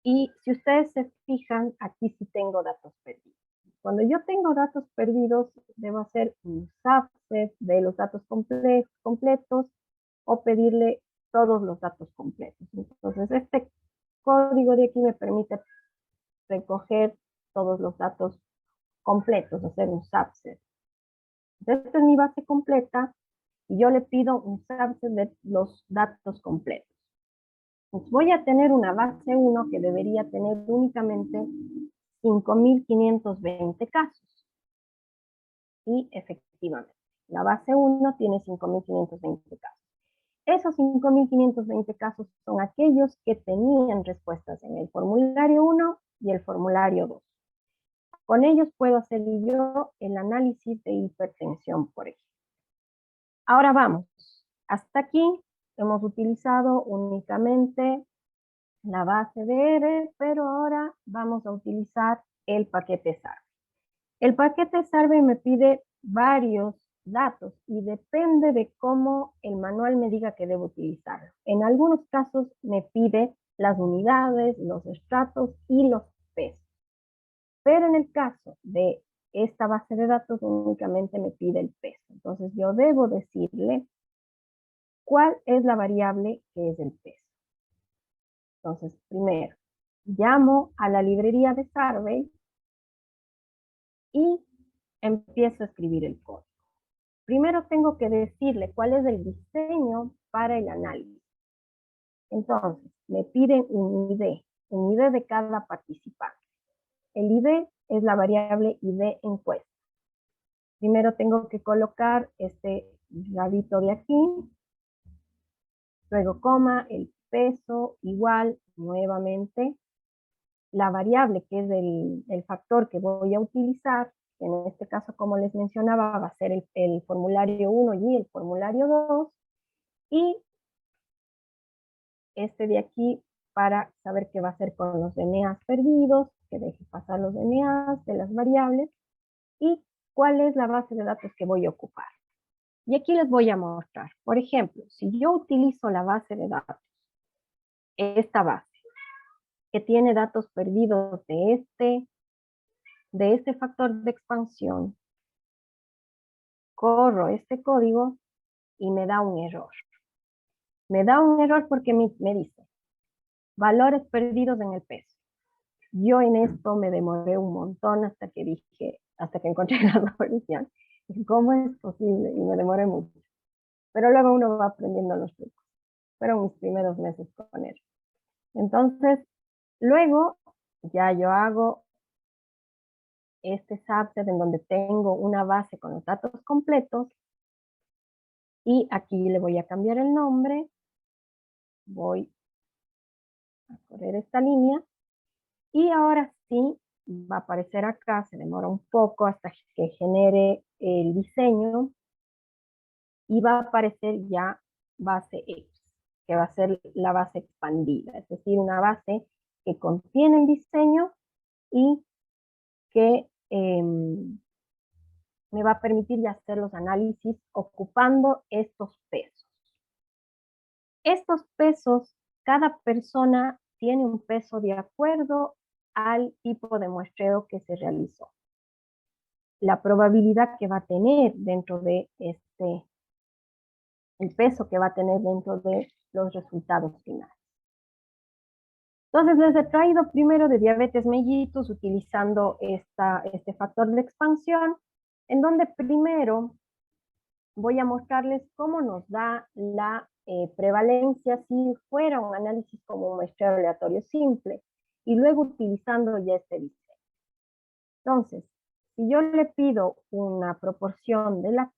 Y si ustedes se fijan, aquí sí tengo datos perdidos. Cuando yo tengo datos perdidos, debo hacer un subset de los datos completos o pedirle todos los datos completos. Entonces, este código de aquí me permite recoger todos los datos completos, hacer un subset. Entonces, esta es mi base completa y yo le pido un subset de los datos completos. Pues voy a tener una base 1 que debería tener únicamente 5.520 casos. Y efectivamente, la base 1 tiene 5.520 casos. Esos 5.520 casos son aquellos que tenían respuestas en el formulario 1 y el formulario 2. Con ellos puedo hacer yo el análisis de hipertensión, por ejemplo. Ahora vamos. Hasta aquí hemos utilizado únicamente la base de R, pero ahora vamos a utilizar el paquete Survey. El paquete Survey me pide varios datos y depende de cómo el manual me diga que debo utilizarlo. En algunos casos me pide las unidades, los estratos y los pesos. Pero en el caso de esta base de datos únicamente me pide el peso. Entonces yo debo decirle cuál es la variable que es el peso. Entonces, primero, llamo a la librería de Survey y empiezo a escribir el código. Primero tengo que decirle cuál es el diseño para el análisis. Entonces, me piden un ID de cada participante. El ID es la variable ID encuesta. Primero tengo que colocar este rabito de aquí, luego coma, el peso igual, nuevamente, la variable que es el factor que voy a utilizar, que en este caso, como les mencionaba, va a ser el formulario 1 y el formulario 2, y este de aquí para saber qué va a hacer con los DNAs perdidos, que deje pasar los DNAs de las variables, y cuál es la base de datos que voy a ocupar. Y aquí les voy a mostrar. Por ejemplo, si yo utilizo la base de datos, esta base, que tiene datos perdidos de este factor de expansión, corro este código y me da un error. Me da un error porque me dice valores perdidos en el peso. Yo en esto me demoré un montón hasta que encontré la solución. ¿Cómo es posible? Y me demoré mucho. Pero luego uno va aprendiendo los trucos. Fueron mis primeros meses con él. Entonces, luego ya yo hago este subset en donde tengo una base con los datos completos y aquí le voy a cambiar el nombre. Voy a correr esta línea y ahora sí va a aparecer acá, se demora un poco hasta que genere el diseño y va a aparecer ya base X, que va a ser la base expandida, es decir, una base que contiene el diseño y que me va a permitir ya hacer los análisis ocupando estos pesos. Estos pesos, cada persona tiene un peso de acuerdo al tipo de muestreo que se realizó. La probabilidad que va a tener dentro de el peso que va a tener dentro de los resultados finales. Entonces les he traído primero de diabetes mellitus utilizando este factor de expansión, en donde primero voy a mostrarles cómo nos da la prevalencia si fuera un análisis como un muestreo aleatorio simple, y luego utilizando ya este diseño. Entonces, si yo le pido una proporción de la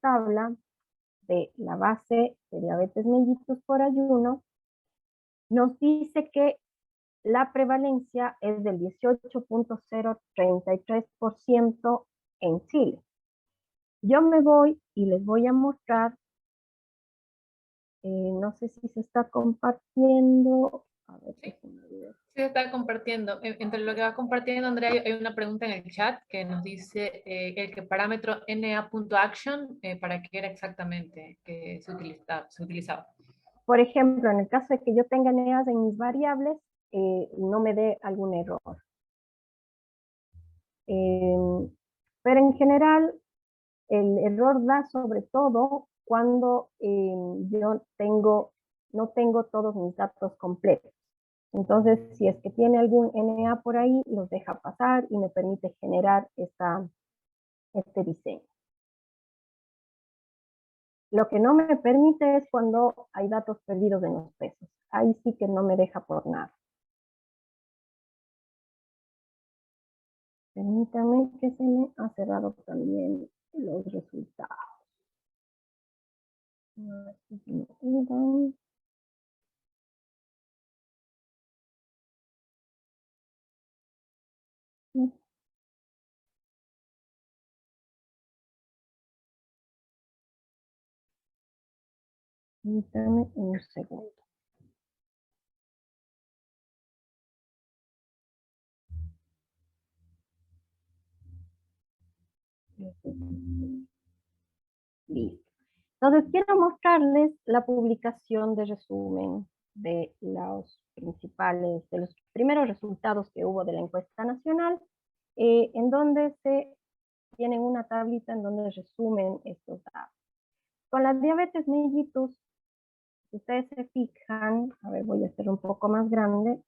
tabla de la base de diabetes mellitus por ayuno, nos dice que la prevalencia es del 18.033% en Chile. Yo me voy y les voy a mostrar, no sé si se está compartiendo. A ver, sí, se está compartiendo. Entre lo que va compartiendo, Andrea, hay una pregunta en el chat que nos dice el que parámetro na.action, ¿para qué era exactamente que se utilizaba? Por ejemplo, en el caso de que yo tenga NEAs en mis variables, no me dé algún error. Pero en general, el error da sobre todo cuando yo no tengo todos mis datos completos. Entonces, si es que tiene algún NA por ahí, los deja pasar y me permite generar este diseño. Lo que no me permite es cuando hay datos perdidos en los pesos. Ahí sí que no me deja por nada. Permítame que se me ha cerrado también los resultados. Permítame un segundo. Listo. Entonces, quiero mostrarles la publicación de resumen de los primeros resultados que hubo de la encuesta nacional, en donde se tienen una tablita en donde resumen estos datos. Con la diabetes mellitus, si ustedes se fijan, a ver, voy a hacer un poco más grande,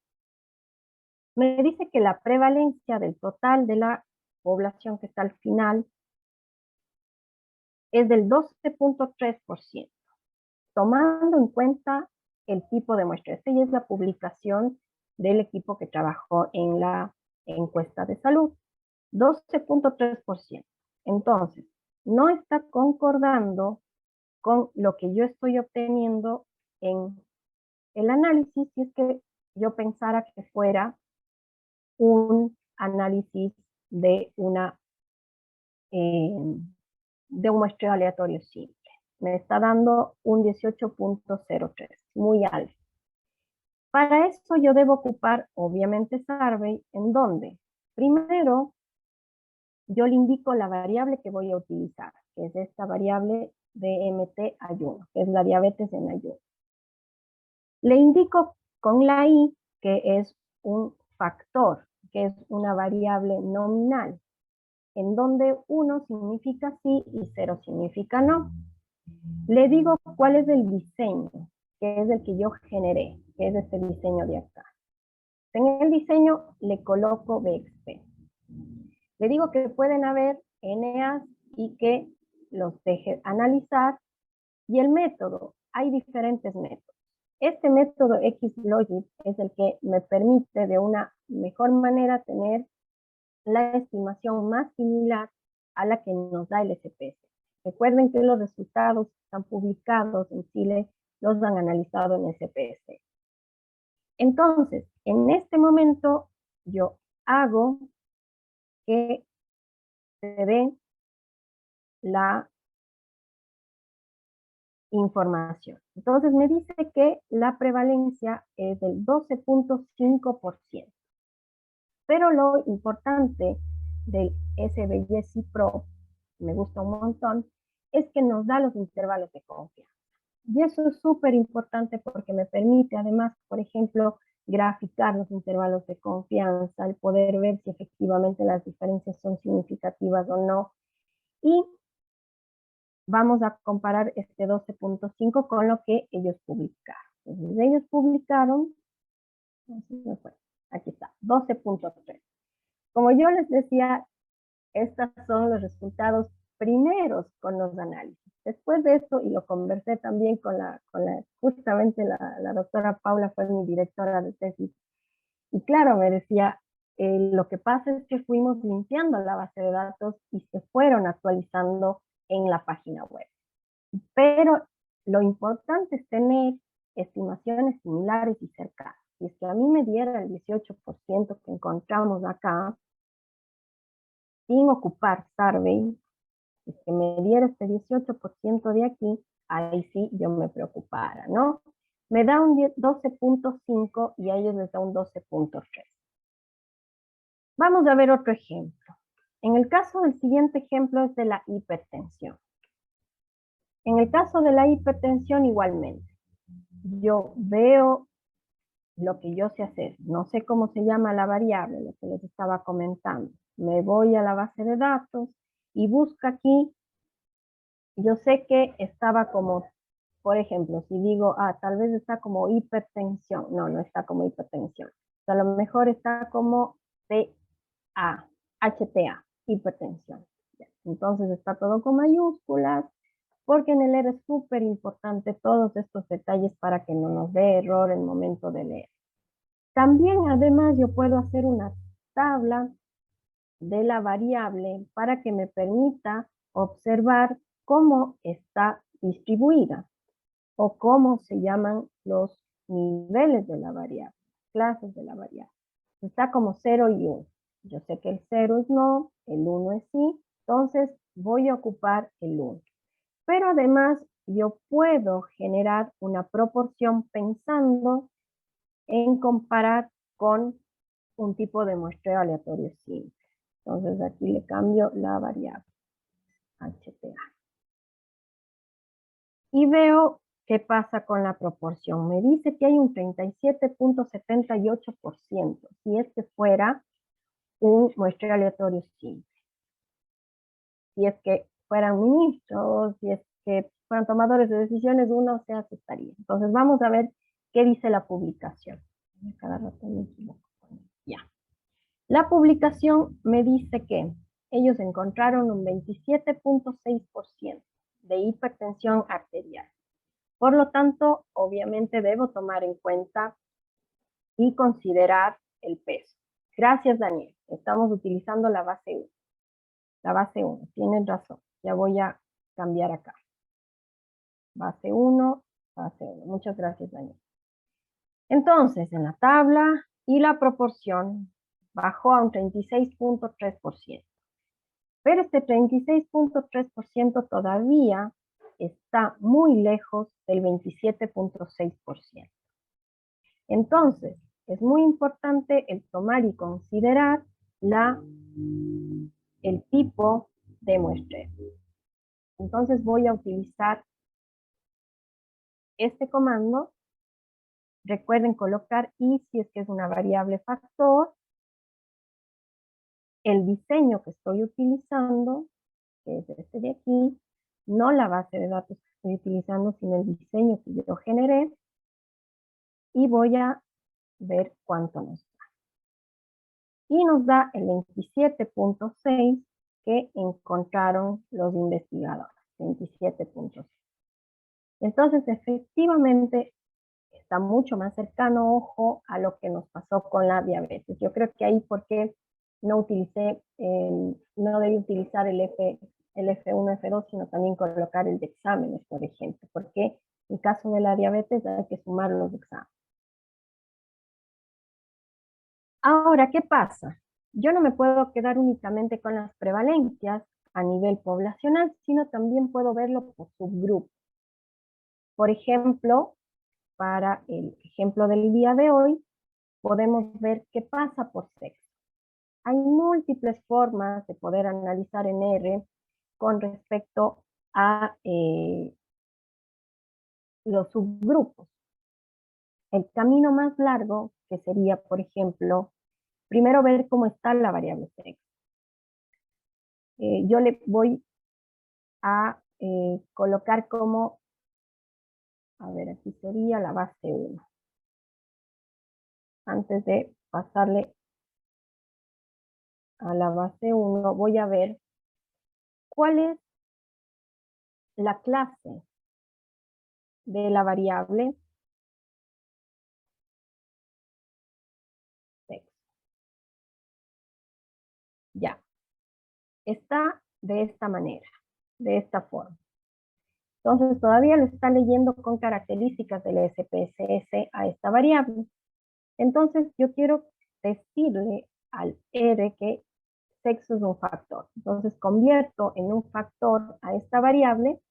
me dice que la prevalencia del total de la población que está al final es del 12.3%, tomando en cuenta el tipo de muestra. Esta ya es la publicación del equipo que trabajó en la encuesta de salud, 12.3%. Entonces, no está concordando con lo que yo estoy obteniendo en el análisis si es que yo pensara que fuera un análisis de de un muestreo aleatorio simple. Me está dando un 18.03, muy alto. Para eso yo debo ocupar, obviamente, Survey, en donde primero yo le indico la variable que voy a utilizar, que es esta variable DMT ayuno, que es la diabetes en ayuno. Le indico con la I que es un factor, que es una variable nominal, en donde 1 significa sí y 0 significa no. Le digo cuál es el diseño, que es el que yo generé, que es este diseño de acá. En el diseño le coloco BXP. Le digo que pueden haber NAs y que los deje analizar. Y el método, hay diferentes métodos. Este método XLogit es el que me permite de una mejor manera tener la estimación más similar a la que nos da el SPS. Recuerden que los resultados están publicados en Chile, los han analizado en SPS. Entonces, en este momento, yo hago que se dé la información. Entonces, me dice que la prevalencia es del 12.5%. Pero lo importante del SBYESI Pro, me gusta un montón, es que nos da los intervalos de confianza. Y eso es súper importante porque me permite además, por ejemplo, graficar los intervalos de confianza, el poder ver si efectivamente las diferencias son significativas o no. Y vamos a comparar este 12.5 con lo que ellos publicaron. Entonces, ellos publicaron, aquí está, 12.3. Como yo les decía, estos son los resultados primeros con los análisis. Después de esto, y lo conversé también justamente la doctora Paula fue mi directora de tesis, y claro, me decía, lo que pasa es que fuimos limpiando la base de datos y se fueron actualizando en la página web. Pero lo importante es tener estimaciones similares y cercanas. Y es que a mí me diera el 18% que encontramos acá, sin ocupar Survey, si que me diera este 18% de aquí, ahí sí yo me preocupara, ¿no? Me da un 12.5 y a ellos les da un 12.3. Vamos a ver otro ejemplo. En el caso del siguiente ejemplo es de la hipertensión. En el caso de la hipertensión igualmente, yo veo lo que yo sé hacer. No sé cómo se llama la variable, lo que les estaba comentando. Me voy a la base de datos y busco aquí. Yo sé que estaba como, por ejemplo, si digo, tal vez está como hipertensión. No, no está como hipertensión. O sea, a lo mejor está como HTA, hipertensión. Entonces está todo con mayúsculas, porque en el leer es súper importante todos estos detalles para que no nos dé error en el momento de leer. También, además, yo puedo hacer una tabla de la variable para que me permita observar cómo está distribuida o cómo se llaman los niveles de la variable, clases de la variable. Está como 0 y 1. Yo sé que el 0 es no, el 1 es sí, entonces voy a ocupar el 1. Pero además yo puedo generar una proporción pensando en comparar con un tipo de muestreo aleatorio simple. Entonces aquí le cambio la variable HTA. y veo qué pasa con la proporción. Me dice que hay un 37.78%, si es que fuera un muestreo aleatorio simple. Si es que fueran ministros, si es que fueran tomadores de decisiones, uno se asustaría. Entonces vamos a ver qué dice la publicación. Cada rato me equivoco. Ya. La publicación me dice que ellos encontraron un 27.6% de hipertensión arterial. Por lo tanto, obviamente debo tomar en cuenta y considerar el peso. Gracias, Daniel. Estamos utilizando la base 1. La base 1, tienes razón. Ya voy a cambiar acá. Base 1, base 1. Muchas gracias, Daniel. Entonces, en la tabla y la proporción bajó a un 36.3%. Pero este 36.3% todavía está muy lejos del 27.6%. Entonces, es muy importante el tomar y considerar el tipo de muestreo. Entonces voy a utilizar este comando. Recuerden colocar y si es que es una variable factor, el diseño que estoy utilizando, que es este de aquí, no la base de datos que estoy utilizando, sino el diseño que yo generé, y voy a ver cuánto nos da. Y nos da el 27.6 que encontraron los investigadores, 27.6. Entonces, efectivamente, está mucho más cercano, ojo, a lo que nos pasó con la diabetes. Yo creo que ahí porque no utilicé, no debí utilizar el F1, F2, sino también colocar el de exámenes, por ejemplo, porque en caso de la diabetes hay que sumar los exámenes. Ahora, ¿qué pasa? Yo no me puedo quedar únicamente con las prevalencias a nivel poblacional, sino también puedo verlo por subgrupo. Por ejemplo, para el ejemplo del día de hoy, podemos ver qué pasa por sexo. Hay múltiples formas de poder analizar en R con respecto a los subgrupos. El camino más largo, que sería, por ejemplo, primero ver cómo está la variable sexo. Yo le voy a colocar como, a ver, aquí sería la base 1. Antes de pasarle a la base 1, voy a ver cuál es la clase de la variable sexo. Ya, está de esta manera, de esta forma. Entonces todavía lo está leyendo con características del SPSS a esta variable. Entonces yo quiero decirle al R que sexo es un factor. Entonces convierto en un factor a esta variable.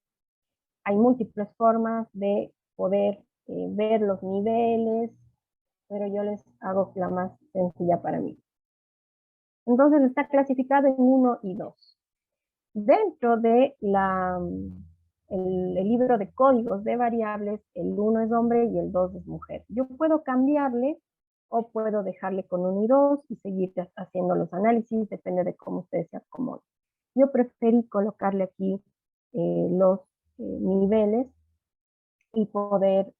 Hay múltiples formas de poder ver los niveles, pero yo les hago la más sencilla para mí. Entonces está clasificado en 1 y 2. Dentro de el libro de códigos de variables, el 1 es hombre y el 2 es mujer. Yo puedo cambiarle o puedo dejarle con 1 y 2 y seguir haciendo los análisis, depende de cómo ustedes se acomoden. Yo preferí colocarle aquí los niveles y poder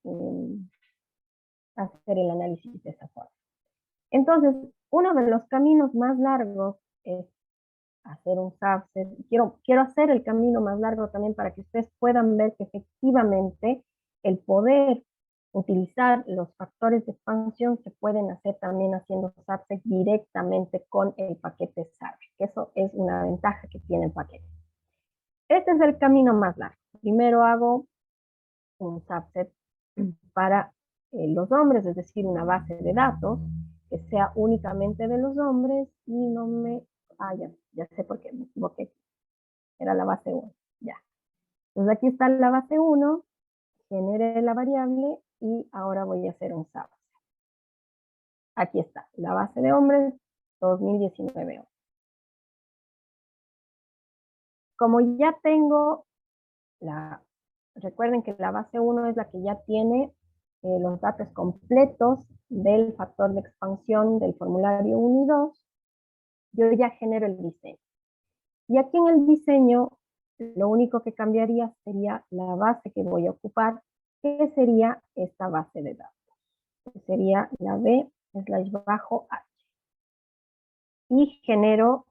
hacer el análisis de esa forma. Entonces, uno de los caminos más largos es hacer un subset. Quiero hacer el camino más largo también para que ustedes puedan ver que efectivamente el poder utilizar los factores de expansión se pueden hacer también haciendo subset directamente con el paquete SAR, que eso es una ventaja que tiene el paquete. Este es el camino más largo. Primero hago un subset para los hombres, es decir, una base de datos que sea únicamente de los hombres y no me... ya sé por qué me equivoqué. Era la base 1, ya. Entonces aquí está la base 1, generé la variable y ahora voy a hacer un subset. Aquí está, la base de hombres 2019. Como ya tengo recuerden que la base 1 es la que ya tiene los datos completos del factor de expansión del formulario 1 y 2. Yo ya genero el diseño. Y aquí en el diseño, lo único que cambiaría sería la base que voy a ocupar, que sería esta base de datos. Que sería la B/H. Y genero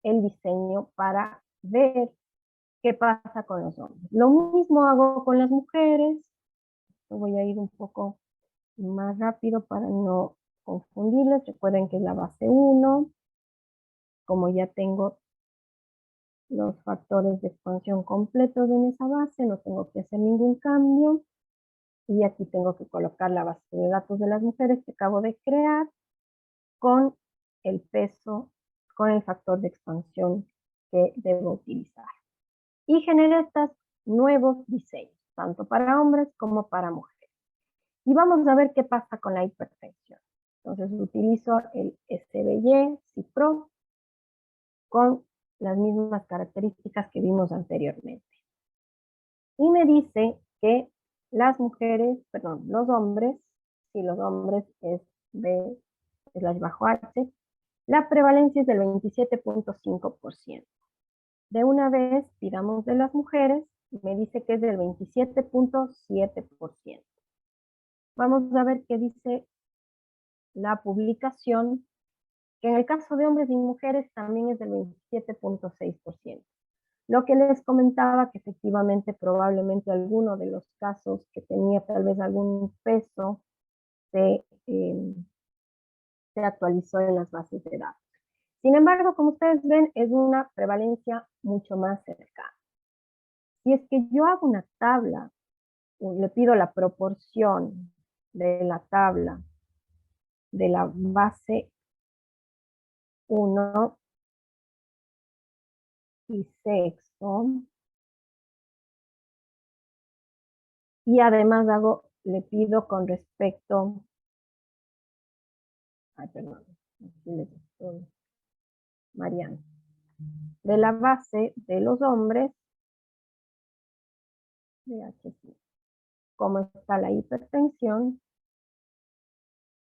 el diseño para ver qué pasa con los hombres. Lo mismo hago con las mujeres. Voy a ir un poco más rápido para no confundirles. Recuerden que es la base 1. Como ya tengo los factores de expansión completos en esa base, no tengo que hacer ningún cambio. Y aquí tengo que colocar la base de datos de las mujeres que acabo de crear con el peso, con el factor de expansión que debo utilizar. Y genera estos nuevos diseños, tanto para hombres como para mujeres. Y vamos a ver qué pasa con la hipertensión. Entonces utilizo el SBY CIPRO con las mismas características que vimos anteriormente. Y me dice que las mujeres, perdón, los hombres, si los hombres es B/H, la prevalencia es del 27.5%. De una vez, tiramos de las mujeres, y me dice que es del 27.7%. Vamos a ver qué dice la publicación, que en el caso de hombres y mujeres también es del 27.6%. Lo que les comentaba, que efectivamente probablemente alguno de los casos que tenía tal vez algún peso se actualizó en las bases de datos. Sin embargo, como ustedes ven, es una prevalencia mucho más cercana. Si es que yo hago una tabla, le pido la proporción de la tabla de la base 1 y sexo, y además le pido con respecto, perdón, aquí les estoy, Mariana, de la base de los hombres, cómo está la hipertensión,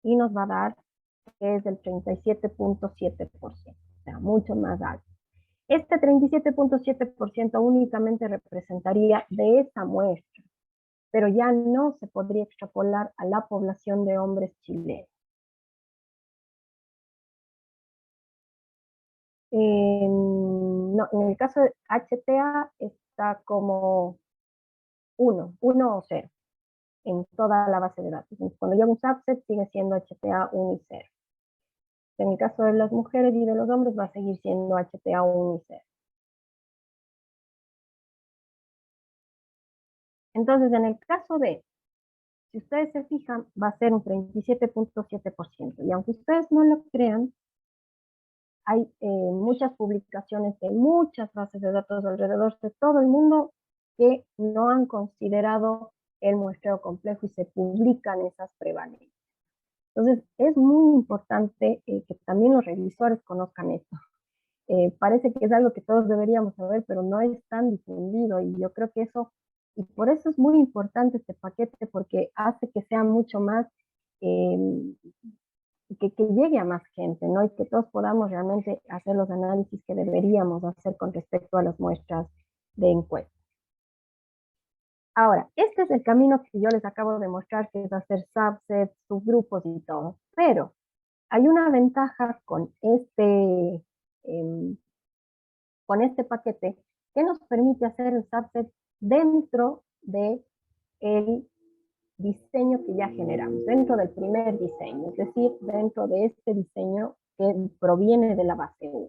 y nos va a dar que es del 37.7%, o sea, mucho más alto. Este 37.7% únicamente representaría de esa muestra, pero ya no se podría extrapolar a la población de hombres chilenos. No, en el caso de HTA está como 1 o 0 en toda la base de datos. Entonces, cuando yo hago un subset sigue siendo HTA 1 y 0. En el caso de las mujeres y de los hombres va a seguir siendo HTA 1 y 0. Entonces, en el caso de, si ustedes se fijan, va a ser un 37.7%. Y aunque ustedes no lo crean, hay muchas publicaciones de muchas bases de datos alrededor de todo el mundo que no han considerado el muestreo complejo y se publican esas prevalencias. Entonces, es muy importante que también los revisores conozcan esto. Parece que es algo que todos deberíamos saber, pero no es tan difundido y yo creo que eso, y por eso es muy importante este paquete, porque hace que sea mucho más, que llegue a más gente, ¿no? Y que todos podamos realmente hacer los análisis que deberíamos hacer con respecto a las muestras de encuesta. Ahora, este es el camino que yo les acabo de mostrar, que es hacer subsets, subgrupos y todo, pero hay una ventaja con este paquete que nos permite hacer el subset dentro del diseño que ya generamos, dentro del primer diseño, es decir, dentro de este diseño que proviene de la base 1.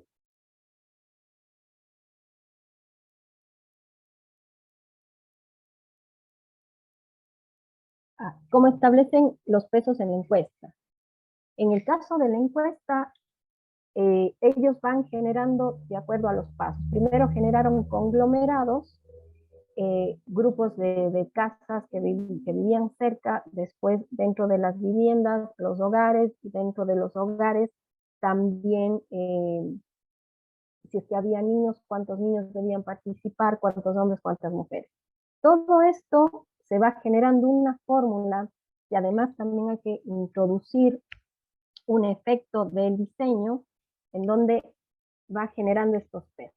¿Cómo establecen los pesos en la encuesta? En el caso de la encuesta, ellos van generando de acuerdo a los pasos. Primero generaron conglomerados, grupos de casas que vivían cerca, después dentro de las viviendas, los hogares, y dentro de los hogares también si es que había niños, cuántos niños debían participar, cuántos hombres, cuántas mujeres. Todo esto se va generando una fórmula y además también hay que introducir un efecto del diseño en donde va generando estos pesos.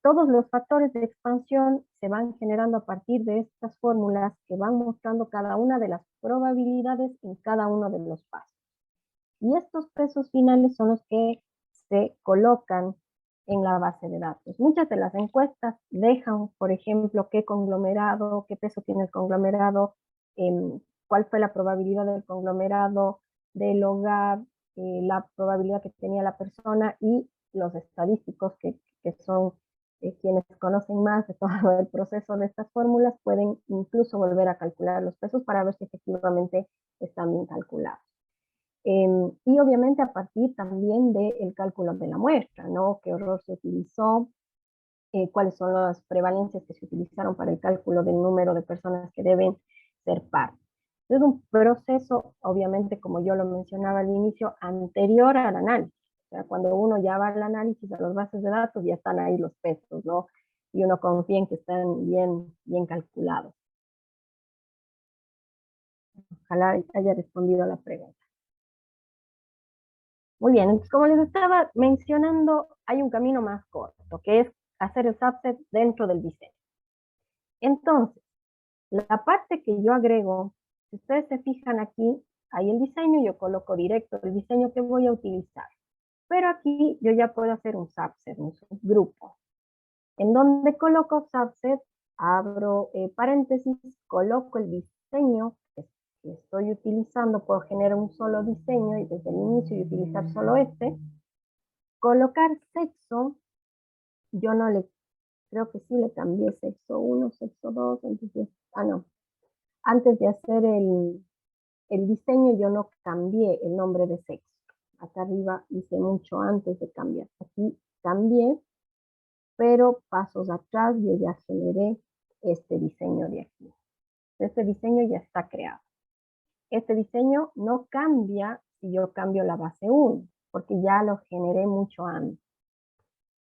Todos los factores de expansión se van generando a partir de estas fórmulas que van mostrando cada una de las probabilidades en cada uno de los pasos. Y estos pesos finales son los que se colocan en la base de datos. Muchas de las encuestas dejan, por ejemplo, qué conglomerado, qué peso tiene el conglomerado, cuál fue la probabilidad del conglomerado, del hogar, la probabilidad que tenía la persona y los estadísticos que son quienes conocen más de todo el proceso de estas fórmulas pueden incluso volver a calcular los pesos para ver si efectivamente están bien calculados. Y obviamente a partir también del cálculo de la muestra, ¿no? ¿Qué error se utilizó? ¿Cuáles son las prevalencias que se utilizaron para el cálculo del número de personas que deben ser parte? Es un proceso, obviamente, como yo lo mencionaba al inicio, anterior al análisis. O sea, cuando uno ya va al análisis a las bases de datos, ya están ahí los pesos, ¿no? Y uno confía en que están bien calculados. Ojalá haya respondido a la pregunta. Muy bien, entonces como les estaba mencionando, hay un camino más corto, que es hacer el subset dentro del diseño. Entonces, la parte que yo agrego, si ustedes se fijan aquí, hay el diseño, yo coloco directo el diseño que voy a utilizar. Pero aquí yo ya puedo hacer un subset, un subgrupo. En donde coloco subset, abro paréntesis, coloco el diseño que estoy utilizando, puedo generar un solo diseño y desde el inicio y utilizar solo este. Colocar sexo, yo no le, creo que sí le cambié sexo 1, sexo 2, entonces, no. Antes de hacer el diseño yo no cambié el nombre de sexo. Acá arriba hice mucho antes de cambiar. Aquí cambié, pero pasos atrás yo ya generé este diseño de aquí. Este diseño ya está creado. Este diseño no cambia si yo cambio la base 1, porque ya lo generé mucho antes.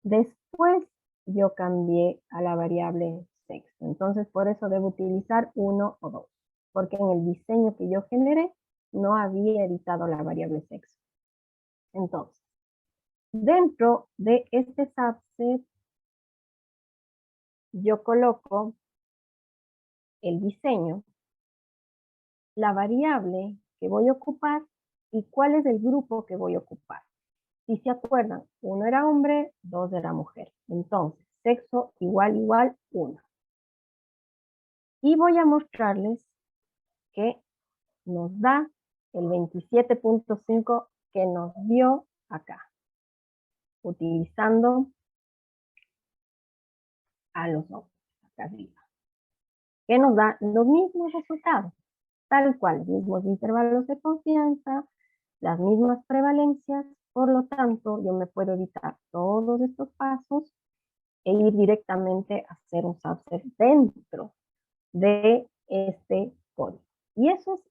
Después yo cambié a la variable sexo. Entonces por eso debo utilizar 1 o 2, porque en el diseño que yo generé no había editado la variable sexo. Entonces, dentro de este subset yo coloco el diseño, la variable que voy a ocupar y cuál es el grupo que voy a ocupar. Si se acuerdan, 1 era hombre, 2 era mujer. Entonces, sexo igual, 1. Y voy a mostrarles que nos da el 27.5 que nos dio acá, utilizando a los hombres, acá arriba, que nos da los mismos resultados, tal cual, los mismos intervalos de confianza, las mismas prevalencias, por lo tanto, yo me puedo evitar todos estos pasos e ir directamente a hacer un subset dentro de este código. Y eso es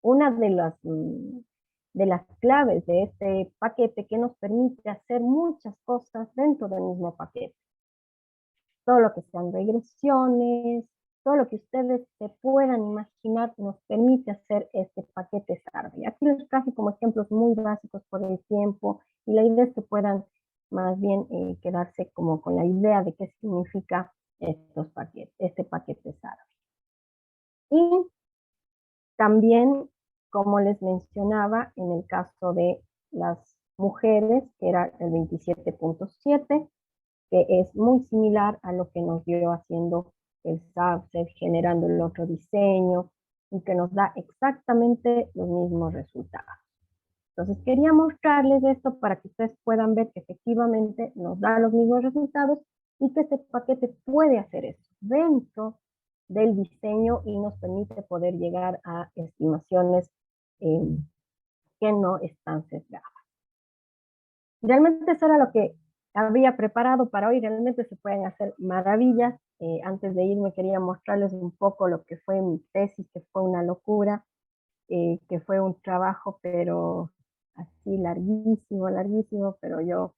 una de las claves de este paquete que nos permite hacer muchas cosas dentro del mismo paquete. Todo lo que sean regresiones, todo lo que ustedes se puedan imaginar nos permite hacer este paquete Sardi. Aquí les traje como ejemplos muy básicos por el tiempo y la idea es que puedan más bien quedarse como con la idea de qué significa este paquete Sardi. Y también, como les mencionaba, en el caso de las mujeres, que era el 27.7, que es muy similar a lo que nos dio haciendo el subset, generando el otro diseño, y que nos da exactamente los mismos resultados. Entonces quería mostrarles esto para que ustedes puedan ver que efectivamente nos da los mismos resultados y que este paquete puede hacer eso dentro del diseño y nos permite poder llegar a estimaciones que no están sesgadas. Realmente eso era lo que había preparado para hoy, realmente se pueden hacer maravillas. Antes de irme quería mostrarles un poco lo que fue mi tesis, que fue una locura, que fue un trabajo pero así larguísimo, pero yo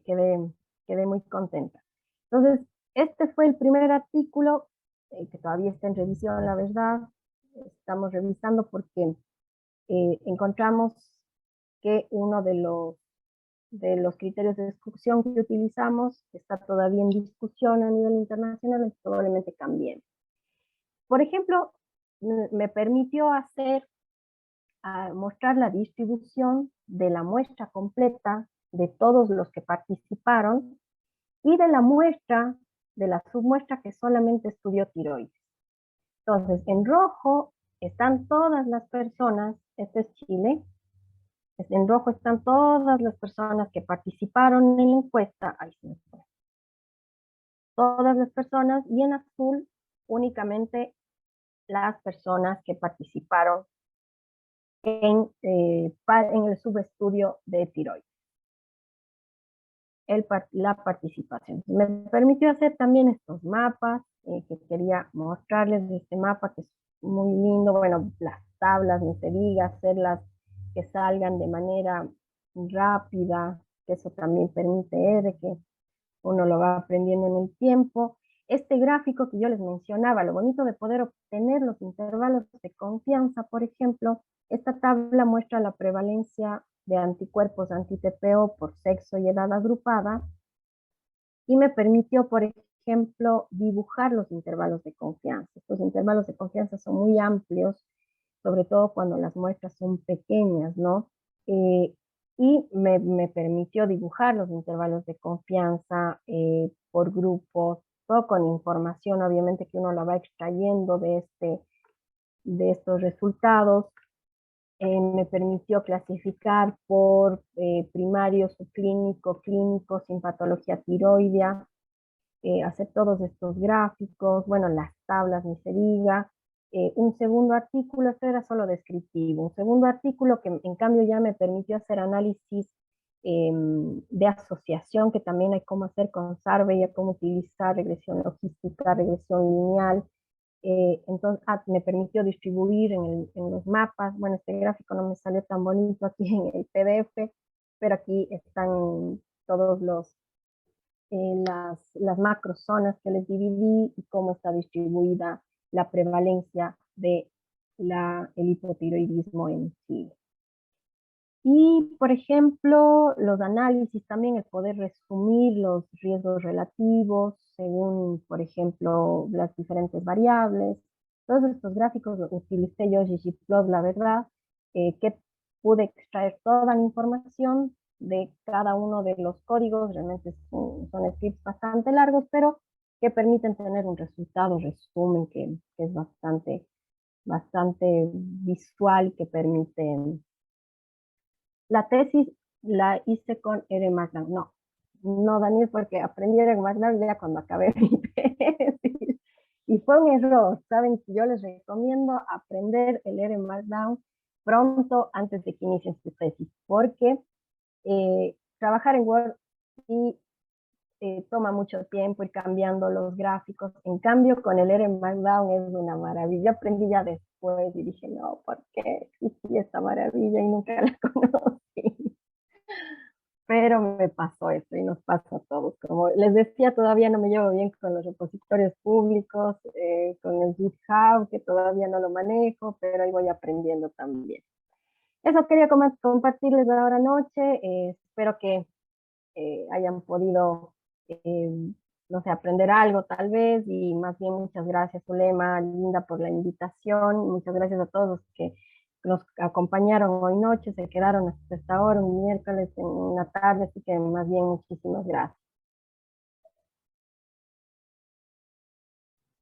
quedé muy contenta. Entonces, este fue el primer artículo que todavía está en revisión, la verdad. Estamos revisando porque encontramos que uno de los criterios de exclusión que utilizamos está todavía en discusión a nivel internacional, entonces probablemente cambie. Por ejemplo, me permitió mostrar la distribución de la muestra completa de todos los que participaron y de la muestra, de la submuestra que solamente estudió tiroides. Entonces, en rojo están todas las personas, este es Chile, en rojo están todas las personas que participaron en la encuesta, ahí se me fue. Todas las personas, y en azul únicamente las personas que participaron en el subestudio de tiroides. La participación. Me permitió hacer también estos mapas que quería mostrarles de este mapa que es muy lindo. Bueno, las tablas, ni se diga, hacerlas que salgan de manera rápida, que eso también permite de que uno lo va aprendiendo en el tiempo. Este gráfico que yo les mencionaba, lo bonito de poder obtener los intervalos de confianza, por ejemplo, esta tabla muestra la prevalencia de anticuerpos anti-TPO por sexo y edad agrupada y me permitió, por ejemplo, dibujar los intervalos de confianza. Estos intervalos de confianza son muy amplios, sobre todo cuando las muestras son pequeñas, ¿no? Y me permitió dibujar los intervalos de confianza por grupos, todo con información, obviamente, que uno la va extrayendo de estos resultados. Me permitió clasificar por primario, subclínico, clínico, sin patología tiroidea, hacer todos estos gráficos, bueno, las tablas, ni se diga. Un segundo artículo, esto era solo descriptivo, un segundo artículo que en cambio ya me permitió hacer análisis de asociación, que también hay cómo hacer con Survey, cómo utilizar regresión logística, regresión lineal. Entonces me permitió distribuir en los mapas. Bueno, este gráfico no me salió tan bonito aquí en el PDF, pero aquí están todos las macrozonas que les dividí y cómo está distribuida la prevalencia de el hipotiroidismo en Chile. Y, por ejemplo, los análisis también, el poder resumir los riesgos relativos según, por ejemplo, las diferentes variables. Todos estos gráficos los utilicé yo, ggplot, la verdad, que pude extraer toda la información de cada uno de los códigos. Realmente son scripts bastante largos, pero que permiten tener un resultado, resumen, que es bastante visual, que permite. La tesis la hice con Eren Magnan. No, Daniel, porque aprendí Eren Magnan ya cuando acabé mi tesis. Y fue un error, ¿saben? Yo les recomiendo aprender el Eren Markdown pronto antes de que inicien su tesis, porque trabajar en Word y toma mucho tiempo ir cambiando los gráficos. En cambio, con el Eren Markdown es una maravilla. Yo aprendí ya después y dije, no, ¿por qué existía esta maravilla y nunca la conocí? Pero me pasó eso y nos pasa a todos. Como les decía, todavía no me llevo bien con los repositorios públicos, con el GitHub, que todavía no lo manejo, pero ahí voy aprendiendo también. Eso quería compartirles ahora noche. Espero que hayan podido, eh, no sé, aprender algo tal vez, y más bien muchas gracias, Zulema, Linda, por la invitación. Muchas gracias a todos los que nos acompañaron hoy noche, se quedaron hasta esta hora, un miércoles en la tarde, así que más bien muchísimas gracias.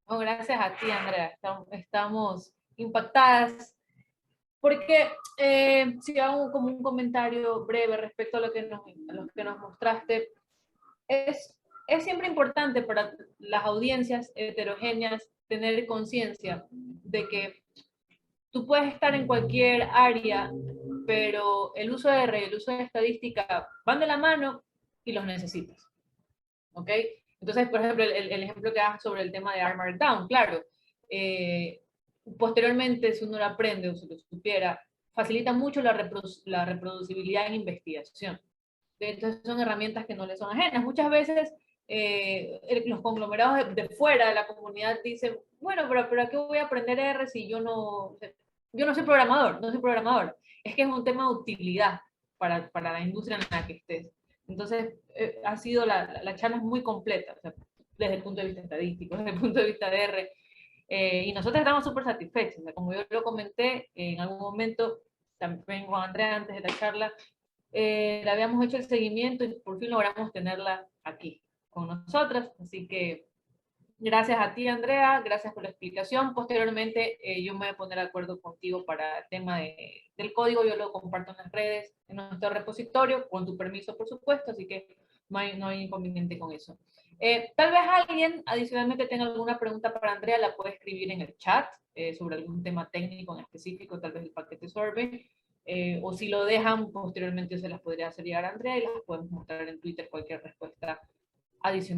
Oh, gracias a ti, Andrea. Estamos impactadas porque si hago como un comentario breve respecto a lo que nos mostraste, es siempre importante para las audiencias heterogéneas tener conciencia de que tú puedes estar en cualquier área, pero el uso de R y el uso de estadística van de la mano y los necesitas. ¿Ok? Entonces, por ejemplo, el ejemplo que das sobre el tema de Armored Down, claro, posteriormente, si uno lo aprende o si lo supiera, facilita mucho la reproducibilidad en investigación. Entonces son herramientas que no le son ajenas. Muchas veces los conglomerados de fuera de la comunidad dicen, bueno, pero ¿a qué voy a aprender R si yo no soy programador, no soy programador? Es que es un tema de utilidad para la industria en la que estés. Entonces, ha sido la charla es muy completa, o sea, desde el punto de vista estadístico, desde el punto de vista de R. Y nosotros estamos súper satisfechos. O sea, como yo lo comenté en algún momento, también con Andrea antes de la charla, le habíamos hecho el seguimiento y por fin logramos tenerla aquí con nosotras. Así que gracias a ti, Andrea, gracias por la explicación. Posteriormente, yo me voy a poner de acuerdo contigo para el tema del código. Yo lo comparto en las redes, en nuestro repositorio, con tu permiso, por supuesto, así que no hay inconveniente con eso. Tal vez alguien adicionalmente tenga alguna pregunta para Andrea, la puede escribir en el chat sobre algún tema técnico en específico, tal vez el paquete Sorbet. O si lo dejan, posteriormente se las podría hacer llegar a Andrea y las podemos mostrar en Twitter cualquier respuesta adicional.